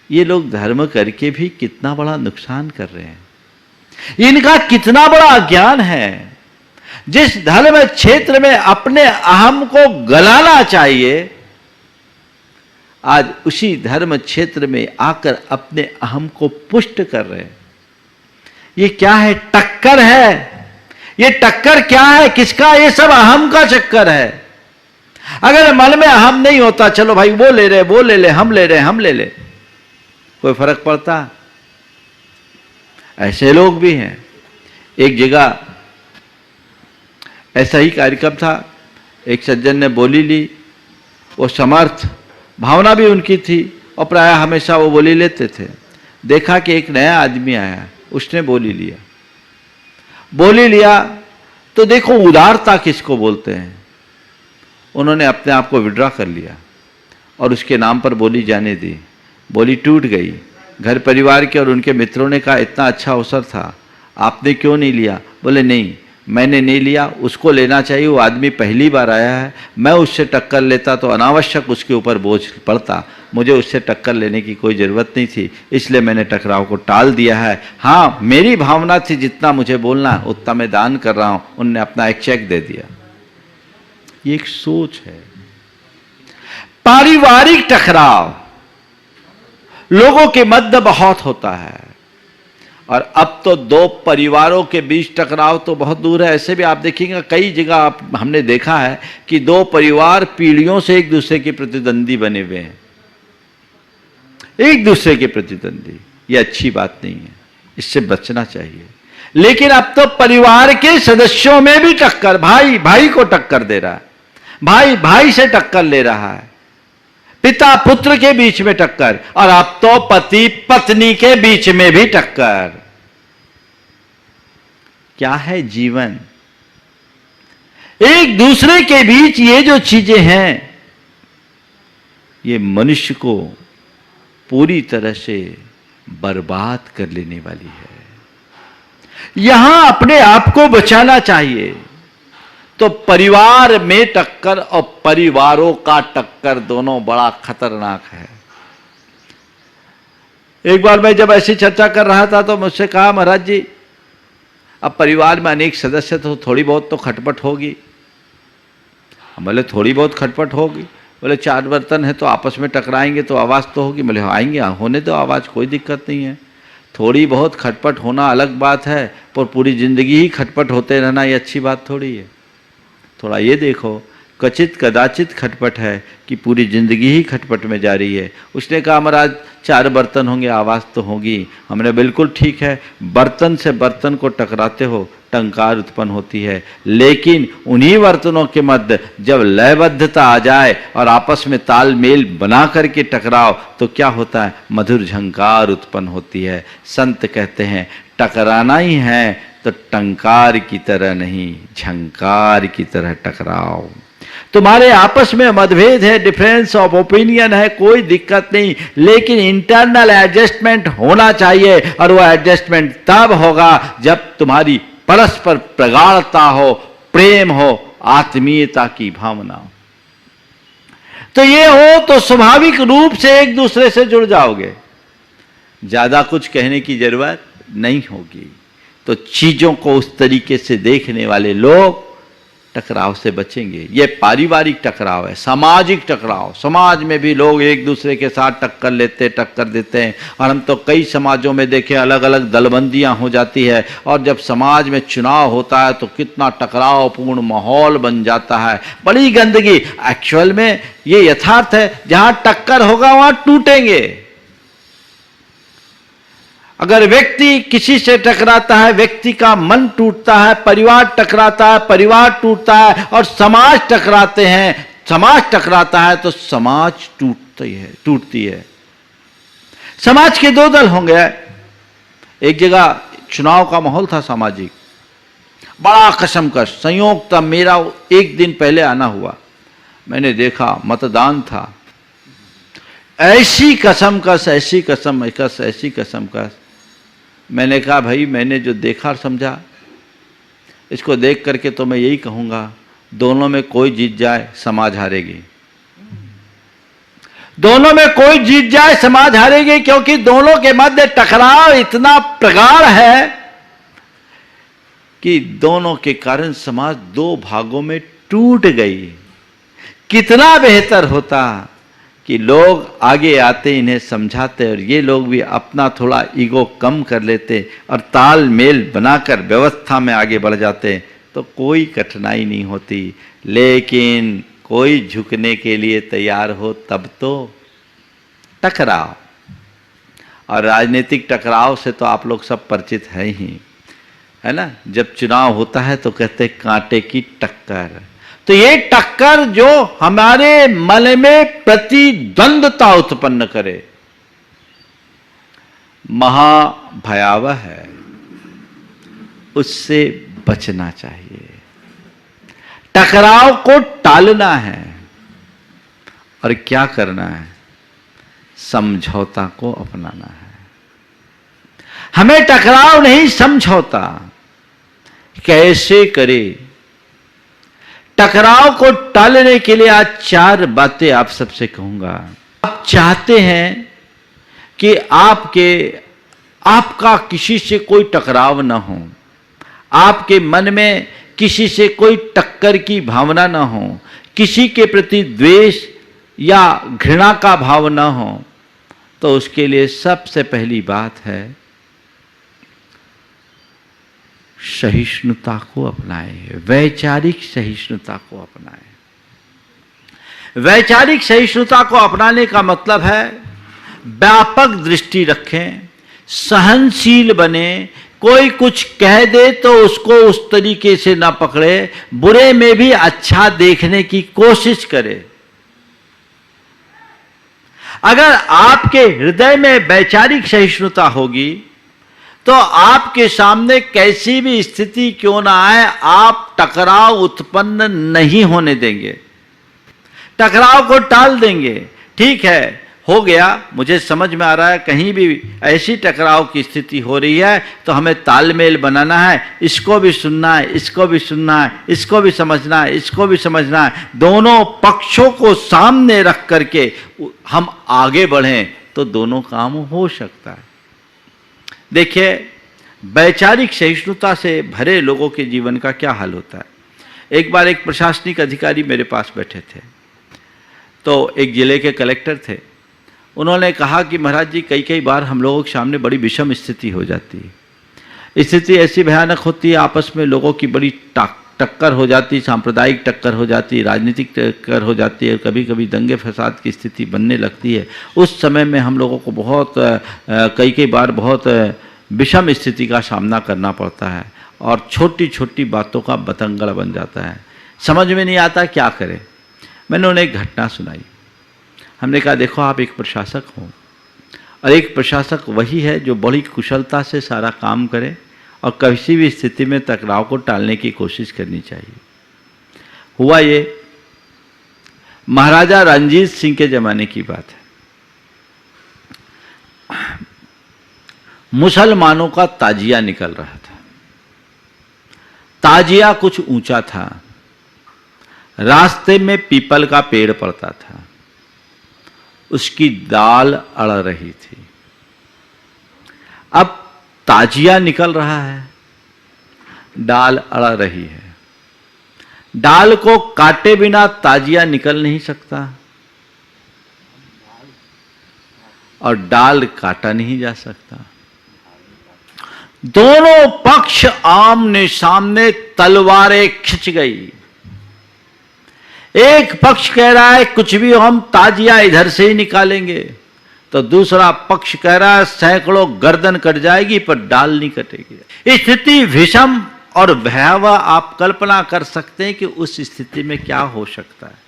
ये लोग धर्म करके भी कितना बड़ा नुकसान कर रहे हैं, इनका कितना बड़ा अज्ञान है। जिस धर्म क्षेत्र में अपने अहम को गलाना चाहिए, आज उसी धर्म क्षेत्र में आकर अपने अहम को पुष्ट कर रहे हैं। ये क्या है? टक्कर है। ये टक्कर क्या है, किसका? ये सब अहम का चक्कर है। अगर मन में अहम नहीं होता, चलो भाई वो ले रहे, वो ले ले, हम ले रहे, हम ले ले, कोई फर्क पड़ता? ऐसे लोग भी हैं। एक जगह ऐसा ही कार्यक्रम था, एक सज्जन ने बोली ली, वो समर्थ भावना भी उनकी थी और प्राय हमेशा वो बोली लेते थे। देखा कि एक नया आदमी आया, उसने बोली लिया तो देखो उदारता किसको बोलते हैं। उन्होंने अपने आप को विड्रॉ कर लिया और उसके नाम पर बोली जाने दी। बोली टूट गई। घर परिवार के और उनके मित्रों ने कहा इतना अच्छा अवसर था, आपने क्यों नहीं लिया? बोले नहीं, मैंने नहीं लिया, उसको लेना चाहिए, वो आदमी पहली बार आया है, मैं उससे टक्कर लेता तो अनावश्यक उसके ऊपर बोझ पड़ता, मुझे उससे टक्कर लेने की कोई ज़रूरत नहीं थी, इसलिए मैंने टकराव को टाल दिया है। हाँ, मेरी भावना थी जितना मुझे बोलना है उतना मैं दान कर रहा हूँ। उनने अपना एक चेक दे दिया। ये एक सोच है। पारिवारिक टकराव लोगों के मध्य बहुत होता है, और अब तो दो परिवारों के बीच टकराव तो बहुत दूर है। ऐसे भी आप देखिएगा कई जगह हमने देखा है कि दो परिवार पीढ़ियों से एक दूसरे के प्रतिद्वंदी बने हुए हैं, एक दूसरे के प्रतिद्वंदी। ये अच्छी बात नहीं है, इससे बचना चाहिए। लेकिन अब तो परिवार के सदस्यों में भी टक्कर, भाई भाई को टक्कर दे रहा है, भाई भाई से टक्कर ले रहा है, पिता पुत्र के बीच में टक्कर, और अब तो पति पत्नी के बीच में भी टक्कर। क्या है जीवन? एक दूसरे के बीच ये जो चीजें हैं, ये मनुष्य को पूरी तरह से बर्बाद कर लेने वाली है। यहां अपने आप को बचाना चाहिए। तो परिवार में टक्कर और परिवारों का टक्कर दोनों बड़ा खतरनाक है। एक बार मैं जब ऐसी चर्चा कर रहा था तो मुझसे कहा, महाराज जी अब परिवार में अनेक सदस्य तो थोड़ी बहुत तो खटपट होगी। बोले थोड़ी बहुत खटपट होगी? बोले 4 बर्तन है तो आपस में टकराएंगे तो आवाज़ तो होगी। बोले आएंगे, होने दो आवाज़, कोई दिक्कत नहीं है। थोड़ी बहुत खटपट होना अलग बात है, पर पूरी जिंदगी ही खटपट होते रहना ये अच्छी बात थोड़ी है। थोड़ा ये देखो, कचित कदाचित खटपट है कि पूरी जिंदगी ही खटपट में जा रही है। उसने कहा महाराज 4 बर्तन होंगे, आवाज़ तो होगी। हमने बिल्कुल ठीक है, बर्तन से बर्तन को टकराते हो टंकार उत्पन्न होती है, लेकिन उन्हीं बर्तनों के मध्य जब लयबद्धता आ जाए और आपस में तालमेल बना करके टकराव तो क्या होता है? मधुर झंकार उत्पन्न होती है। संत कहते हैं टकराना ही है तो टंकार की तरह नहीं, झंकार की तरह टकराओ। तुम्हारे आपस में मतभेद है, डिफरेंस ऑफ ओपिनियन है, कोई दिक्कत नहीं, लेकिन इंटरनल एडजस्टमेंट होना चाहिए। और वो एडजस्टमेंट तब होगा जब तुम्हारी परस्पर प्रगाढ़ता हो, प्रेम हो, आत्मीयता की भावना हो। तो ये हो तो स्वाभाविक रूप से एक दूसरे से जुड़ जाओगे, ज्यादा कुछ कहने की जरूरत नहीं होगी। तो चीजों को उस तरीके से देखने वाले लोग टकराव से बचेंगे। ये पारिवारिक टकराव है, सामाजिक टकराव। समाज में भी लोग एक दूसरे के साथ टक्कर देते हैं। और हम तो कई समाजों में देखें अलग अलग दलबंदियां हो जाती है, और जब समाज में चुनाव होता है तो कितना टकरावपूर्ण माहौल बन जाता है, बड़ी गंदगी। एक्चुअल में ये यथार्थ है, जहां टक्कर होगा वहां टूटेंगे। अगर व्यक्ति किसी से टकराता है, व्यक्ति का मन टूटता है, परिवार टकराता है, परिवार टूटता है, और समाज टकराते हैं, समाज टकराता है तो समाज टूटती है। समाज के 2 दल होंगे। एक जगह चुनाव का माहौल था सामाजिक, बड़ा कसमकश। संयोग था, मेरा 1 दिन पहले आना हुआ, मैंने देखा मतदान था। ऐसी कसमकश, ऐसी कसमकश, ऐसी कसमकश। मैंने कहा भाई मैंने जो देखा और समझा, इसको देख करके तो मैं यही कहूंगा, दोनों में कोई जीत जाए समाज हारेगी। दोनों में कोई जीत जाए समाज हारेगी, क्योंकि दोनों के मध्य टकराव इतना प्रगाढ़ है कि दोनों के कारण समाज 2 भागों में टूट गई। कितना बेहतर होता कि लोग आगे आते, इन्हें समझाते, और ये लोग भी अपना थोड़ा ईगो कम कर लेते और तालमेल बनाकर व्यवस्था में आगे बढ़ जाते। तो कोई कठिनाई नहीं होती। लेकिन कोई झुकने के लिए तैयार हो तब तो टकराव। और राजनीतिक टकराव से तो आप लोग सब परिचित हैं ही, है ना। जब चुनाव होता है तो कहते कांटे की टक्कर। तो ये टक्कर जो हमारे मन में प्रतिद्वंद्वता उत्पन्न करे, महाभयावह है, उससे बचना चाहिए। टकराव को टालना है। और क्या करना है? समझौता को अपनाना है। हमें टकराव नहीं, समझौता। कैसे करे? टकराव को टालने के लिए आज 4 बातें आप सबसे कहूंगा। आप चाहते हैं कि आपका किसी से कोई टकराव ना हो, आपके मन में किसी से कोई टक्कर की भावना ना हो, किसी के प्रति द्वेष या घृणा का भाव ना हो, तो उसके लिए सबसे पहली बात है सहिष्णुता को अपनाएं, वैचारिक सहिष्णुता को अपनाएं। वैचारिक सहिष्णुता को अपनाने का मतलब है व्यापक दृष्टि रखें, सहनशील बने। कोई कुछ कह दे तो उसको उस तरीके से ना पकड़े, बुरे में भी अच्छा देखने की कोशिश करे। अगर आपके हृदय में वैचारिक सहिष्णुता होगी तो आपके सामने कैसी भी स्थिति क्यों ना आए, आप टकराव उत्पन्न नहीं होने देंगे, टकराव को टाल देंगे। ठीक है, हो गया, मुझे समझ में आ रहा है, कहीं भी ऐसी टकराव की स्थिति हो रही है तो हमें तालमेल बनाना है, इसको भी सुनना है, इसको भी सुनना है, इसको भी समझना है, इसको भी समझना है। दोनों पक्षों को सामने रख करके हम आगे बढ़ें तो दोनों काम हो सकता है। देखिए, वैचारिक सहिष्णुता से भरे लोगों के जीवन का क्या हाल होता है। एक बार एक प्रशासनिक अधिकारी मेरे पास बैठे थे, तो एक जिले के कलेक्टर थे। उन्होंने कहा कि महाराज जी, कई बार हम लोगों के सामने बड़ी विषम स्थिति हो जाती है। स्थिति ऐसी भयानक होती है, आपस में लोगों की बड़ी टक्कर हो जाती, सांप्रदायिक टक्कर हो जाती, राजनीतिक टक्कर हो जाती है, कभी कभी दंगे फसाद की स्थिति बनने लगती है। उस समय में हम लोगों को बहुत कई बार बहुत विषम स्थिति का सामना करना पड़ता है और छोटी छोटी बातों का बतंगड़ बन जाता है, समझ में नहीं आता क्या करें। मैंने उन्हें एक घटना सुनाई। हमने कहा, देखो, आप एक प्रशासक हो और एक प्रशासक वही है जो बड़ी कुशलता से सारा काम करे और किसी भी स्थिति में टकराव को टालने की कोशिश करनी चाहिए। हुआ ये, महाराजा रणजीत सिंह के जमाने की बात है। मुसलमानों का ताजिया निकल रहा था। ताजिया कुछ ऊंचा था, रास्ते में पीपल का पेड़ पड़ता था, उसकी डाल अड़ रही थी। अब ताजिया निकल रहा है, डाल अड़ रही है। डाल को काटे बिना ताजिया निकल नहीं सकता और डाल काटा नहीं जा सकता। दोनों पक्ष आमने सामने तलवारें खिंच गई। एक पक्ष कह रहा है कुछ भी हो, हम ताजिया इधर से ही निकालेंगे, तो दूसरा पक्ष कह रहा है सैकड़ों गर्दन कट जाएगी पर डाल नहीं कटेगी। स्थिति विषम और भयावह। आप कल्पना कर सकते हैं कि उस स्थिति में क्या हो सकता है।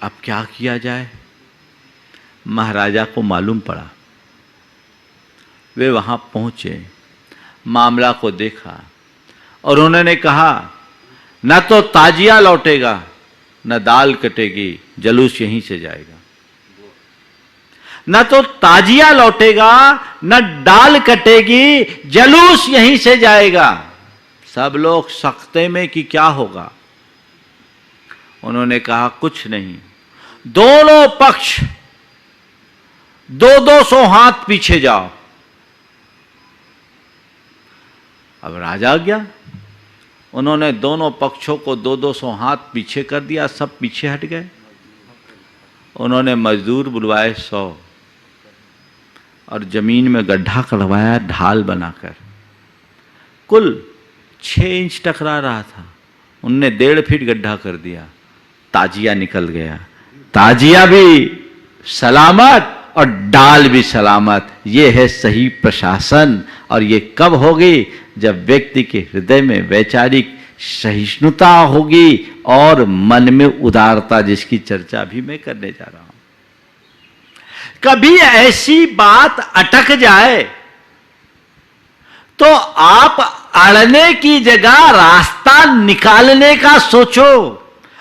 अब क्या किया जाए? महाराजा को मालूम पड़ा। वे वहां पहुंचे, मामला को देखा और उन्होंने कहा, न तो ताजिया लौटेगा न दाल कटेगी, जलूस यहीं से जाएगा। न तो ताजिया लौटेगा न डाल कटेगी, जलूस यहीं से जाएगा। सब लोग सकते में कि क्या होगा। उन्होंने कहा, कुछ नहीं, दोनों पक्ष 200 हाथ पीछे जाओ। अब राजा गया, उन्होंने दोनों पक्षों को 200 हाथ पीछे कर दिया, सब पीछे हट गए। उन्होंने मजदूर बुलवाए 100 और जमीन में गड्ढा करवाया ढाल बनाकर। बिल्कुल 6 इंच टकरा रहा था, उनने 1.5 फीट गड्ढा कर दिया, ताजिया निकल गया। ताजिया भी सलामत और डाल भी सलामत। ये है सही प्रशासन। और ये कब होगी? जब व्यक्ति के हृदय में वैचारिक सहिष्णुता होगी और मन में उदारता, जिसकी चर्चा भी मैं करने जा रहा हूं। कभी ऐसी बात अटक जाए तो आप अड़ने की जगह रास्ता निकालने का सोचो।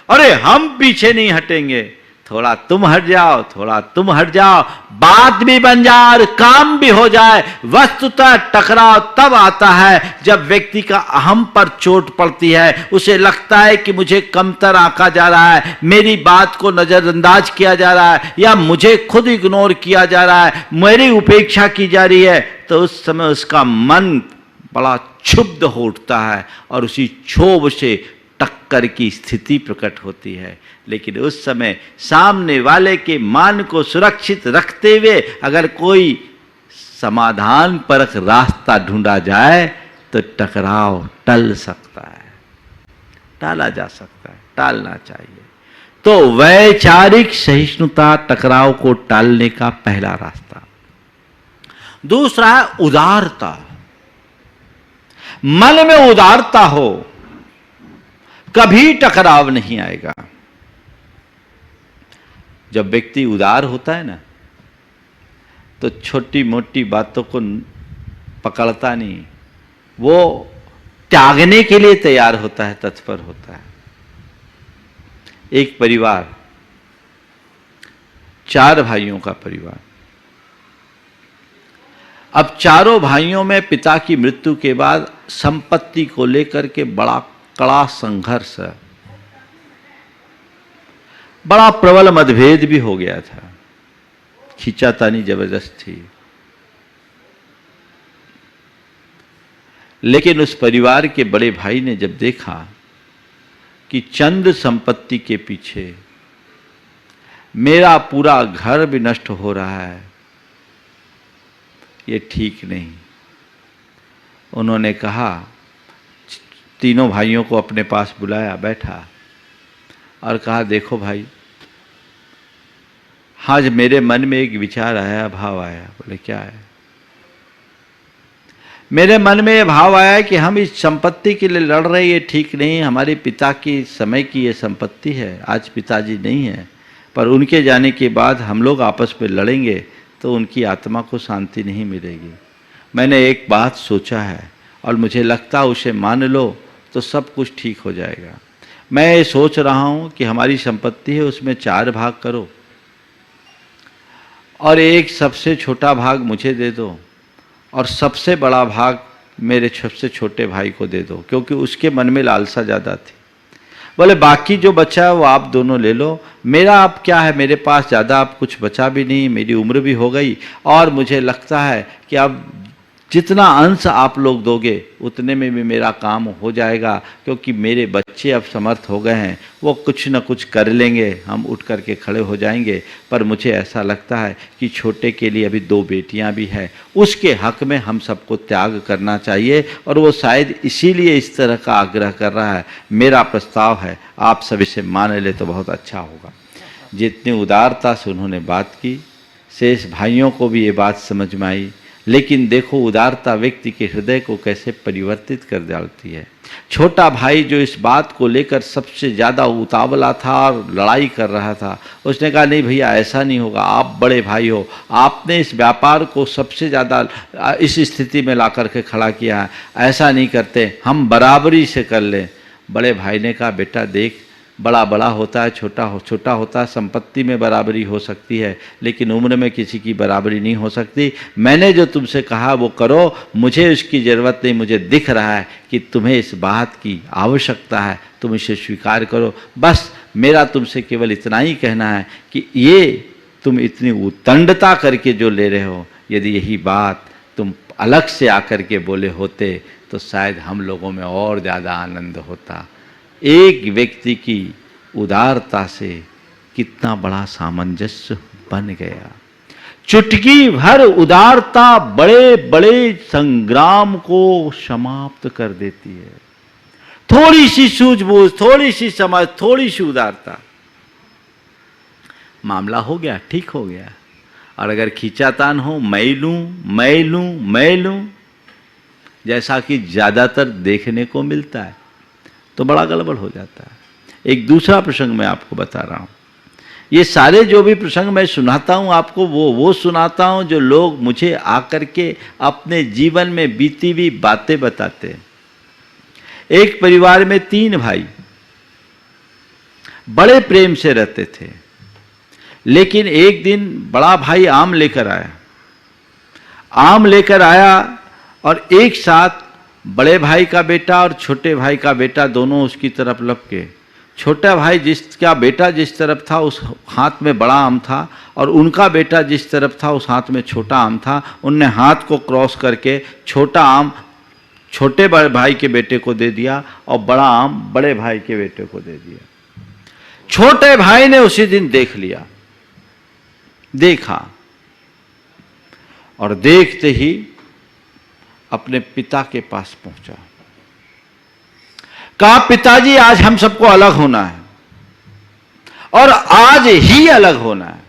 अरे हम पीछे नहीं हटेंगे, थोड़ा तुम हट जाओ, थोड़ा तुम हट जाओ, बात भी बन जाए और काम भी हो जाए। वस्तुतः टकराव तब आता है जब व्यक्ति का अहम पर चोट पड़ती है, उसे लगता है कि मुझे कमतर आंका जा रहा है, मेरी बात को नजरअंदाज किया जा रहा है, या मुझे खुद इग्नोर किया जा रहा है, मेरी उपेक्षा की जा रही है। तो उस समय उसका मन बड़ा क्षुब्ध हो उठता है और उसी क्षोभ से टक्कर की स्थिति प्रकट होती है। लेकिन उस समय सामने वाले के मान को सुरक्षित रखते हुए अगर कोई समाधान परक रास्ता ढूंढा जाए तो टकराव टल सकता है, टाला जा सकता है, टालना चाहिए। तो वैचारिक सहिष्णुता टकराव को टालने का पहला रास्ता। दूसरा है उदारता। मन में उदारता हो, कभी टकराव नहीं आएगा। जब व्यक्ति उदार होता है ना, तो छोटी मोटी बातों को पकड़ता नहीं, वो त्यागने के लिए तैयार होता है, तत्पर होता है। एक परिवार, 4 भाइयों का परिवार। अब चारों भाइयों में पिता की मृत्यु के बाद संपत्ति को लेकर के बड़ा कड़ा संघर्ष, बड़ा प्रबल मतभेद भी हो गया था, खींचातानी जबरदस्त थी। लेकिन उस परिवार के बड़े भाई ने जब देखा कि चंद संपत्ति के पीछे मेरा पूरा घर भी नष्ट हो रहा है, ये ठीक नहीं, उन्होंने कहा, तीनों भाइयों को अपने पास बुलाया, बैठा और कहा, देखो भाई, आज मेरे मन में एक विचार आया, भाव आया। बोले क्या है? मेरे मन में ये भाव आया कि हम इस संपत्ति के लिए लड़ रहे, ये ठीक नहीं। हमारे पिता की समय की ये संपत्ति है, आज पिताजी नहीं है, पर उनके जाने के बाद हम लोग आपस में लड़ेंगे तो उनकी आत्मा को शांति नहीं मिलेगी। मैंने एक बात सोचा है और मुझे लगता उसे मान लो तो सब कुछ ठीक हो जाएगा। मैं ये सोच रहा हूं कि हमारी संपत्ति है, उसमें 4 भाग करो और एक सबसे छोटा भाग मुझे दे दो और सबसे बड़ा भाग मेरे सबसे छोटे भाई को दे दो, क्योंकि उसके मन में लालसा ज़्यादा थी। बोले बाकी जो बचा है वो आप दोनों ले लो, मेरा अब क्या है, मेरे पास ज़्यादा अब कुछ बचा भी नहीं, मेरी उम्र भी हो गई और मुझे लगता है कि अब जितना अंश आप लोग दोगे उतने में भी मेरा काम हो जाएगा, क्योंकि मेरे बच्चे अब समर्थ हो गए हैं, वो कुछ न कुछ कर लेंगे, हम उठ कर के खड़े हो जाएंगे। पर मुझे ऐसा लगता है कि छोटे के लिए अभी 2 बेटियां भी हैं, उसके हक में हम सबको त्याग करना चाहिए और वो शायद इसीलिए इस तरह का आग्रह कर रहा है। मेरा प्रस्ताव है, आप सब इसे मान ले तो बहुत अच्छा होगा। जितनी उदारता से उन्होंने बात की, शेष भाइयों को भी ये बात समझ में आई। लेकिन देखो उदारता व्यक्ति के हृदय को कैसे परिवर्तित कर डालती है। छोटा भाई जो इस बात को लेकर सबसे ज़्यादा उतावला था और लड़ाई कर रहा था, उसने कहा नहीं भैया ऐसा नहीं होगा, आप बड़े भाई हो, आपने इस व्यापार को सबसे ज़्यादा इस स्थिति में ला कर के खड़ा किया है, ऐसा नहीं करते, हम बराबरी से कर लें। बड़े भाई ने कहा बेटा देख, बड़ा बड़ा होता है, छोटा होता है, संपत्ति में बराबरी हो सकती है लेकिन उम्र में किसी की बराबरी नहीं हो सकती। मैंने जो तुमसे कहा वो करो, मुझे उसकी ज़रूरत नहीं, मुझे दिख रहा है कि तुम्हें इस बात की आवश्यकता है, तुम इसे स्वीकार करो। बस मेरा तुमसे केवल इतना ही कहना है कि ये तुम इतनी उतंडता करके जो ले रहे हो, यदि यही बात तुम अलग से आकर के बोले होते तो शायद हम लोगों में और ज़्यादा आनंद होता। एक व्यक्ति की उदारता से कितना बड़ा सामंजस्य बन गया। चुटकी भर उदारता बड़े बड़े संग्राम को समाप्त कर देती है। थोड़ी सी सूझबूझ, थोड़ी सी समझ, थोड़ी सी उदारता, मामला हो गया, ठीक हो गया। और अगर खींचातान हो, मैं लूं मैं लूं मैं लूं, जैसा कि ज्यादातर देखने को मिलता है, तो बड़ा गड़बड़ हो जाता है। एक दूसरा प्रसंग मैं आपको बता रहा हूं। ये सारे जो भी प्रसंग मैं सुनाता हूं आपको, वो सुनाता हूं जो लोग मुझे आकर के अपने जीवन में बीती हुई बातें बताते हैं। एक परिवार में 3 भाई बड़े प्रेम से रहते थे, लेकिन एक दिन बड़ा भाई आम लेकर आया। आम लेकर आया और एक साथ बड़े भाई का बेटा और छोटे भाई का बेटा दोनों उसकी तरफ लपके। छोटा भाई जिसका बेटा जिस तरफ था उस हाथ में बड़ा आम था, और उनका बेटा जिस तरफ था उस हाथ में छोटा आम था। उनने हाथ को क्रॉस करके छोटा आम छोटे भाई के बेटे को दे दिया और बड़ा आम बड़े भाई के बेटे को दे दिया। छोटे भाई ने उसी दिन देख लिया, देखा, और देखते ही अपने पिता के पास पहुंचा। कहा, पिताजी आज हम सबको अलग होना है, और आज ही अलग होना है।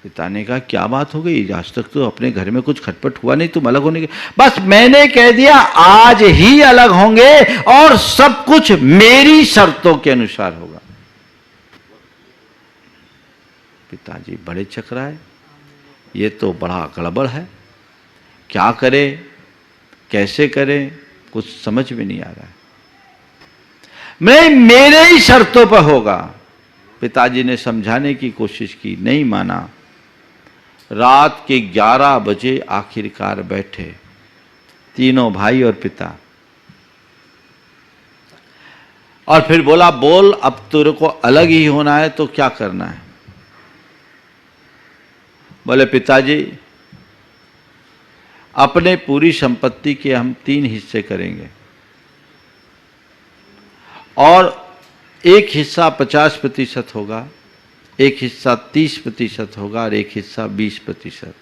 पिता ने कहा, क्या बात हो गई, आज तक तो अपने घर में कुछ खटपट हुआ नहीं, तुम अलग होने के। बस मैंने कह दिया आज ही अलग होंगे और सब कुछ मेरी शर्तों के अनुसार होगा। पिताजी बड़े चकराए, ये तो बड़ा गड़बड़ है, क्या करे कैसे करें, कुछ समझ में नहीं आ रहा है। मैं मेरे ही शर्तों पर होगा। पिताजी ने समझाने की कोशिश की, नहीं माना। रात के 11 बजे आखिरकार बैठे तीनों भाई और पिता, और फिर बोला, बोल अब तेरे को अलग ही होना है तो क्या करना है। बोले, पिताजी अपने पूरी संपत्ति के हम 3 हिस्से करेंगे, और एक हिस्सा 50% होगा, एक हिस्सा 30% होगा, और एक हिस्सा 20%।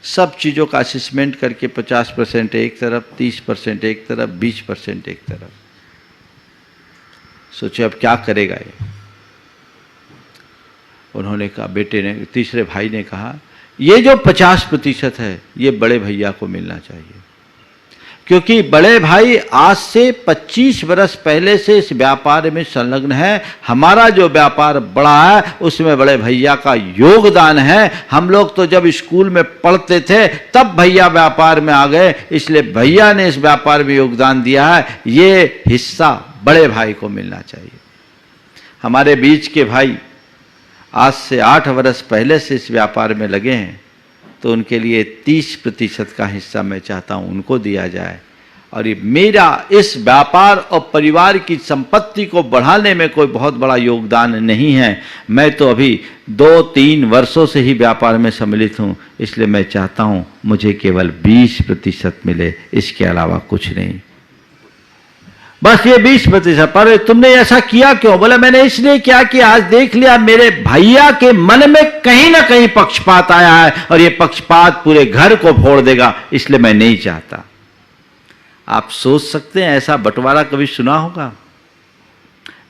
सब चीजों का असेसमेंट करके 50% एक तरफ, 30% एक तरफ, 20% एक तरफ। सोचे अब क्या करेगा ये। उन्होंने कहा, बेटे ने, तीसरे भाई ने कहा, ये जो 50% है ये बड़े भैया को मिलना चाहिए, क्योंकि बड़े भाई आज से 25 वर्ष पहले से इस व्यापार में संलग्न है। हमारा जो व्यापार बड़ा है उसमें बड़े भैया का योगदान है। हम लोग तो जब स्कूल में पढ़ते थे तब भैया व्यापार में आ गए, इसलिए भैया ने इस व्यापार में योगदान दिया है, ये हिस्सा बड़े भाई को मिलना चाहिए। हमारे बीच के भाई आज से 8 वर्ष पहले से इस व्यापार में लगे हैं, तो उनके लिए 30% का हिस्सा मैं चाहता हूं उनको दिया जाए, और ये मेरा इस व्यापार और परिवार की संपत्ति को बढ़ाने में कोई बहुत बड़ा योगदान नहीं है। मैं तो अभी 2-3 वर्षों से ही व्यापार में सम्मिलित हूं, इसलिए मैं चाहता हूं मुझे केवल 20% मिले, इसके अलावा कुछ नहीं। बस ये 20%। पर तुमने ऐसा किया क्यों? बोला, मैंने इसलिए किया कि आज देख लिया मेरे भैया के मन में कहीं ना कहीं पक्षपात आया है, और ये पक्षपात पूरे घर को फोड़ देगा, इसलिए मैं नहीं चाहता। आप सोच सकते हैं ऐसा बंटवारा कभी सुना होगा?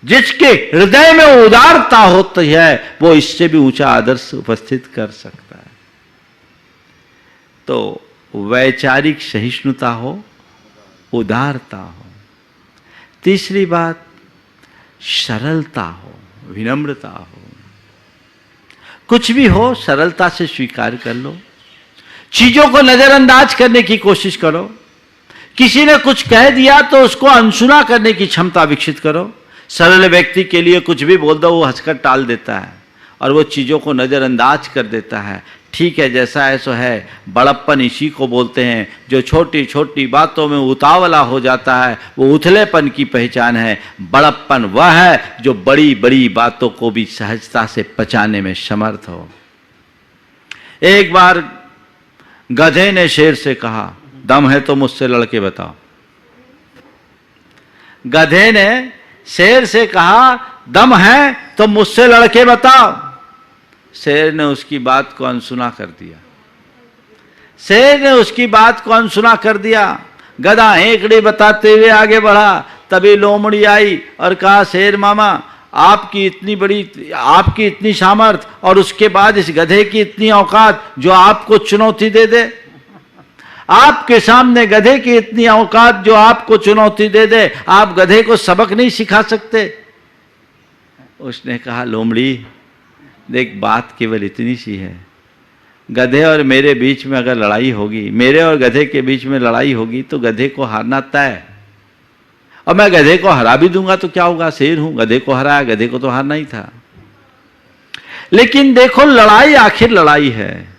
जिसके हृदय में उदारता होती है वो इससे भी ऊंचा आदर्श उपस्थित कर सकता है। तो वैचारिक सहिष्णुता हो, उदारता हो। तीसरी बात, सरलता हो, विनम्रता हो। कुछ भी हो सरलता से स्वीकार कर लो, चीजों को नजरअंदाज करने की कोशिश करो। किसी ने कुछ कह दिया तो उसको अनसुना करने की क्षमता विकसित करो। सरल व्यक्ति के लिए कुछ भी बोल दो वो हंसकर टाल देता है और वो चीजों को नजरअंदाज कर देता है। ठीक है, जैसा है सो है। बड़प्पन इसी को बोलते हैं। जो छोटी छोटी बातों में उतावला हो जाता है वो उथलेपन की पहचान है। बड़प्पन वह है जो बड़ी बड़ी बातों को भी सहजता से पचाने में समर्थ हो। एक बार गधे ने शेर से कहा, दम है तो मुझसे लड़के बताओ। गधे ने शेर से कहा, दम है तो मुझसे लड़के बताओ। शेर ने उसकी बात को अनसुना कर दिया। शेर ने उसकी बात को अनसुना कर दिया। गधा हेंकड़ी बताते हुए आगे बढ़ा। तभी लोमड़ी आई और कहा, शेर मामा, आपकी इतनी सामर्थ और उसके बाद इस गधे की इतनी औकात जो आपको चुनौती दे दे। आपके सामने गधे की इतनी औकात जो आपको चुनौती दे दे, आप गधे को सबक नहीं सिखा सकते? उसने कहा, लोमड़ी देख, बात केवल इतनी सी है, गधे और मेरे बीच में अगर लड़ाई होगी, मेरे और गधे के बीच में लड़ाई होगी तो गधे को हारना तय। और मैं गधे को हरा भी दूंगा तो क्या होगा, शेर हूं, गधे को हराया, गधे को तो हारना ही था। लेकिन देखो, लड़ाई आखिर लड़ाई है।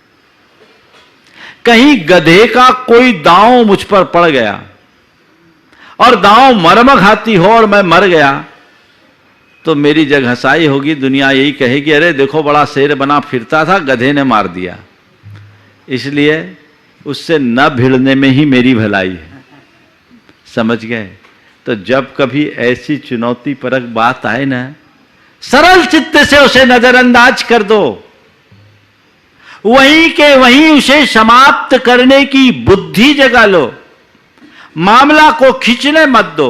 कहीं गधे का कोई दांव मुझ पर पड़ गया और दांव मर्मघाती हो और मैं मर गया तो मेरी जग हंसाई होगी। दुनिया यही कहेगी, अरे देखो बड़ा शेर बना फिरता था, गधे ने मार दिया। इसलिए उससे न भिड़ने में ही मेरी भलाई है। समझ गए? तो जब कभी ऐसी चुनौती परक बात आए ना, सरल चित्त से उसे नजरअंदाज कर दो, वहीं के वहीं उसे समाप्त करने की बुद्धि जगा लो, मामला को खींचने मत दो,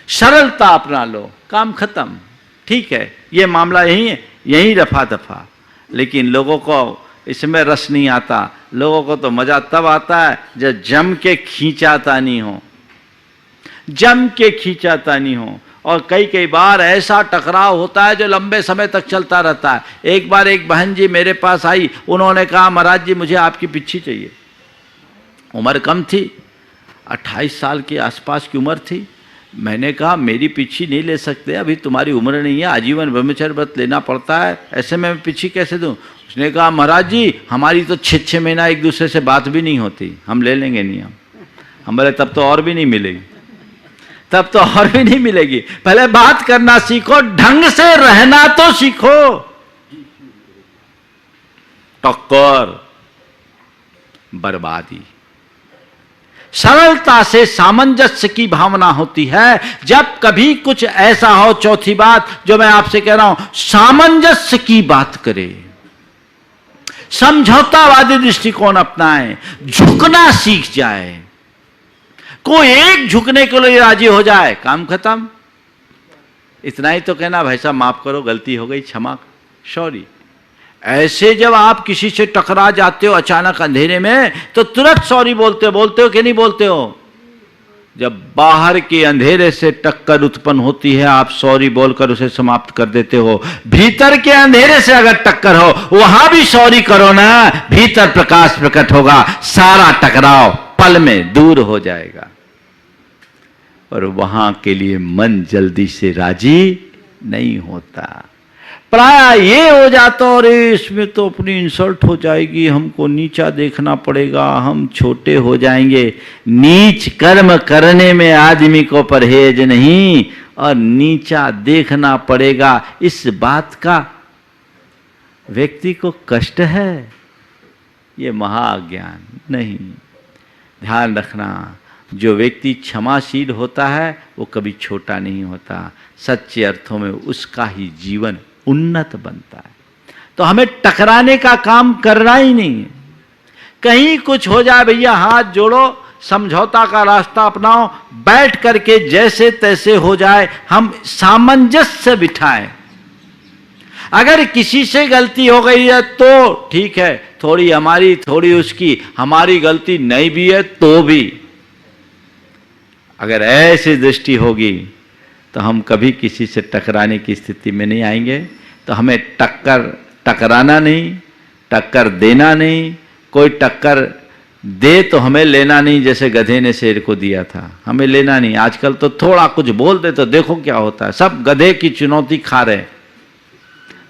सरलता अपना लो, काम खत्म। ठीक है, ये मामला यही रफा दफा। लेकिन लोगों को इसमें रस नहीं आता। लोगों को तो मजा तब आता है जब जम के खींचातानी हो, जम के खींचातानी हो। और कई बार ऐसा टकराव होता है जो लंबे समय तक चलता रहता है। एक बार एक बहन जी मेरे पास आई, उन्होंने कहा, महाराज जी मुझे आपकी पिच्छी चाहिए। उम्र कम थी, 28 साल के आसपास की उम्र थी। मैंने कहा, मेरी पिच्छी नहीं ले सकते, अभी तुम्हारी उम्र नहीं है, आजीवन ब्रह्मचर्य व्रत लेना पड़ता है, ऐसे में पिच्छी कैसे दूं? उसने कहा, महाराज जी हमारी तो 6-6 महीना एक दूसरे से बात भी नहीं होती, हम ले लेंगे नहीं। हम बोले, तब तो और भी नहीं मिलेगी, तब तो और भी नहीं मिलेगी। पहले बात करना सीखो, ढंग से रहना तो सीखो। टक्कर, बर्बादी। सरलता से सामंजस्य की भावना होती है। जब कभी कुछ ऐसा हो, चौथी बात जो मैं आपसे कह रहा हूं, सामंजस्य की बात करें, समझौतावादी दृष्टिकोण अपनाएं, झुकना सीख जाए। कोई एक झुकने के लिए राजी हो जाए, काम खत्म। इतना ही तो कहना, भाई साहब माफ करो, गलती हो गई, क्षमा, सॉरी। ऐसे जब आप किसी से टकरा जाते हो अचानक अंधेरे में, तो तुरंत सॉरी बोलते हो कि नहीं बोलते हो? जब बाहर के अंधेरे से टक्कर उत्पन्न होती है, आप सॉरी बोलकर उसे समाप्त कर देते हो। भीतर के अंधेरे से अगर टक्कर हो, वहां भी सॉरी करो ना, भीतर प्रकाश प्रकट होगा, सारा टकराव पल में दूर हो जाएगा। और वहां के लिए मन जल्दी से राजी नहीं होता। प्राय ये हो जाता, और इसमें तो अपनी इंसल्ट हो जाएगी, हमको नीचा देखना पड़ेगा, हम छोटे हो जाएंगे। नीच कर्म करने में आदमी को परहेज नहीं, और नीचा देखना पड़ेगा, इस बात का व्यक्ति को कष्ट है। ये महाअज्ञान नहीं। ध्यान रखना, जो व्यक्ति क्षमाशील होता है वो कभी छोटा नहीं होता। सच्चे अर्थों में उसका ही जीवन उन्नत बनता है। तो हमें टकराने का काम करना ही नहीं है। कहीं कुछ हो जाए, भैया हाथ जोड़ो, समझौता का रास्ता अपनाओ, बैठ करके जैसे तैसे हो जाए, हम सामंजस्य बिठाएं। अगर किसी से गलती हो गई है तो ठीक है, थोड़ी हमारी थोड़ी उसकी, हमारी गलती नहीं भी है तो भी। अगर ऐसी दृष्टि होगी तो हम कभी किसी से टकराने की स्थिति में नहीं आएंगे। तो हमें टकराना नहीं, टक्कर देना नहीं। कोई टक्कर दे तो हमें लेना नहीं, जैसे गधे ने शेर को दिया था, हमें लेना नहीं। आजकल तो थोड़ा कुछ बोल दे तो देखो क्या होता है, सब गधे की चुनौती खा रहे हैं,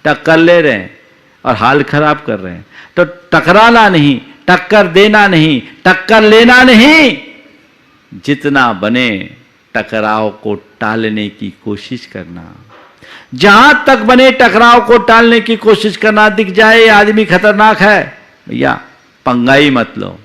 टक्कर ले रहे हैं और हाल खराब कर रहे हैं। तो टकराना नहीं, टक्कर देना नहीं, टक्कर लेना नहीं। जितना बने टकराव को टालने की कोशिश करना, जहां तक बने टकराव को टालने की कोशिश करना। दिख जाए ये आदमी खतरनाक है, भैया पंगा ही मत लो,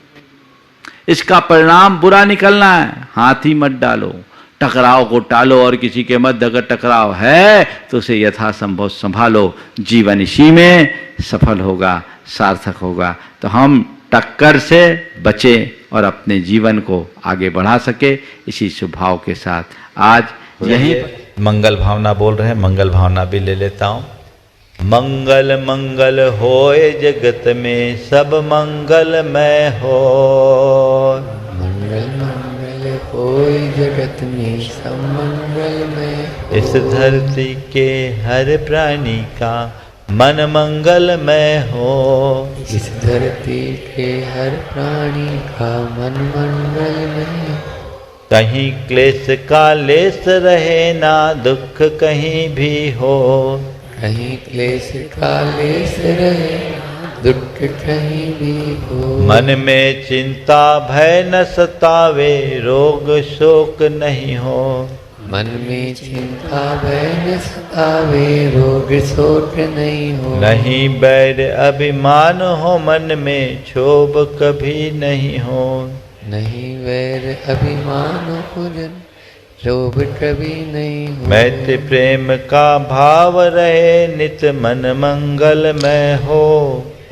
इसका परिणाम बुरा निकलना है, हाथ ही मत डालो। टकराव को टालो और किसी के मध्य अगर टकराव है तो उसे यथासंभव संभालो। जीवन इसी में सफल होगा, सार्थक होगा। तो हम टक्कर से बचे और अपने जीवन को आगे बढ़ा सके, इसी स्वभाव के साथ आज यही मंगल भावना बोल रहे हैं। मंगल भावना भी ले लेता हूँ। मंगल मंगल होए जगत में सब मंगलमय हो। मंगल मंगल होए जगत में सब मंगलमय। इस धरती के हर प्राणी का मन मंगलमय हो। इस धरती के हर प्राणी का मन मंगलमय। कहीं क्लेश का लेस रहे ना दुख कहीं भी हो। कहीं क्लेश का लेस रहे दुख कहीं भी हो। मन में चिंता भय न सतावे रोग शोक नहीं हो। मन में चिंता भय न सतावे रोग शोक नहीं हो। नहीं बैर अभिमान हो मन में क्षोभ कभी नहीं हो। नहीं वैर अभिमान पूजन लोभ कभी नहीं हो। मैत्री प्रेम का भाव रहे नित मन मंगलमय हो।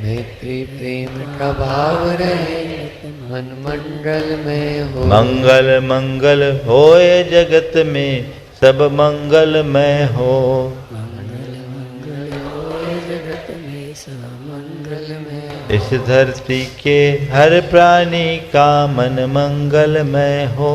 मैत्री प्रेम का भाव रहे मन मंगल में हो। मंगल मंगल होए जगत में सब मंगलमय हो। जगत में सब मंगल में। इस धरती के हर प्राणी का मन मंगलमय हो।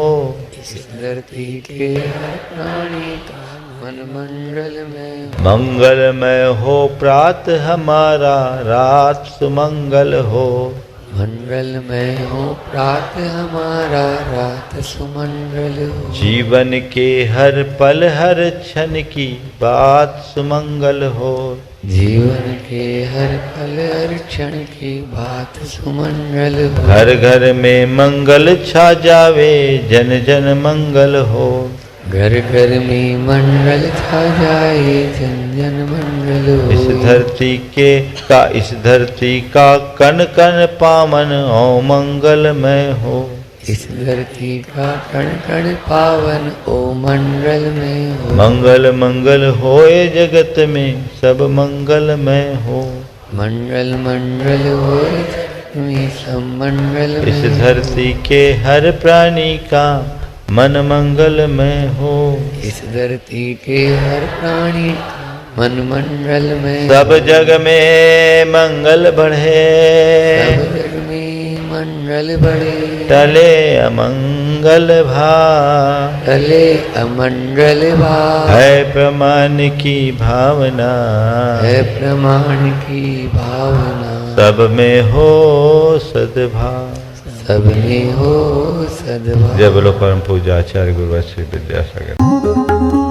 इस धरती के हर प्राणी का मन मंगल में। मंगलमय हो प्रात हमारा रात सुमंगल हो। मंगलमय हो प्रात हमारा रात सुमंगल हो। जीवन के हर पल हर क्षण की बात सुमंगल हो। जीवन के हर पल हर क्षण की बात सुमंगल हो। घर घर में मंगल छा जावे जन जन मंगल हो। घर घर में मंगल छा जाए जन जन मंगल हो। इस धरती का कण कण पावन हो मंगलमय हो। इस धरती का कण कण पावन ओ मंगल में हो। मंगल मंगल होए जगत में सब मंगलमय हो। मंगल मंगल हो जगत में सब मंगल में। इस धरती के हर प्राणी का मन मंगलमय हो। इस धरती के हर प्राणी मन मंगल में। सब जग में मंगल बढ़े। सब जग में मंगल बढ़े। टले अमंगल भाव। टले अमंगल भाव। है प्रमाण की भावना। है प्रमाण की भावना। सब में हो सद्भाव। सब में हो सद्भाव। जय बोलो परम पूज्य आचार्य गुरु श्री विद्यासागर।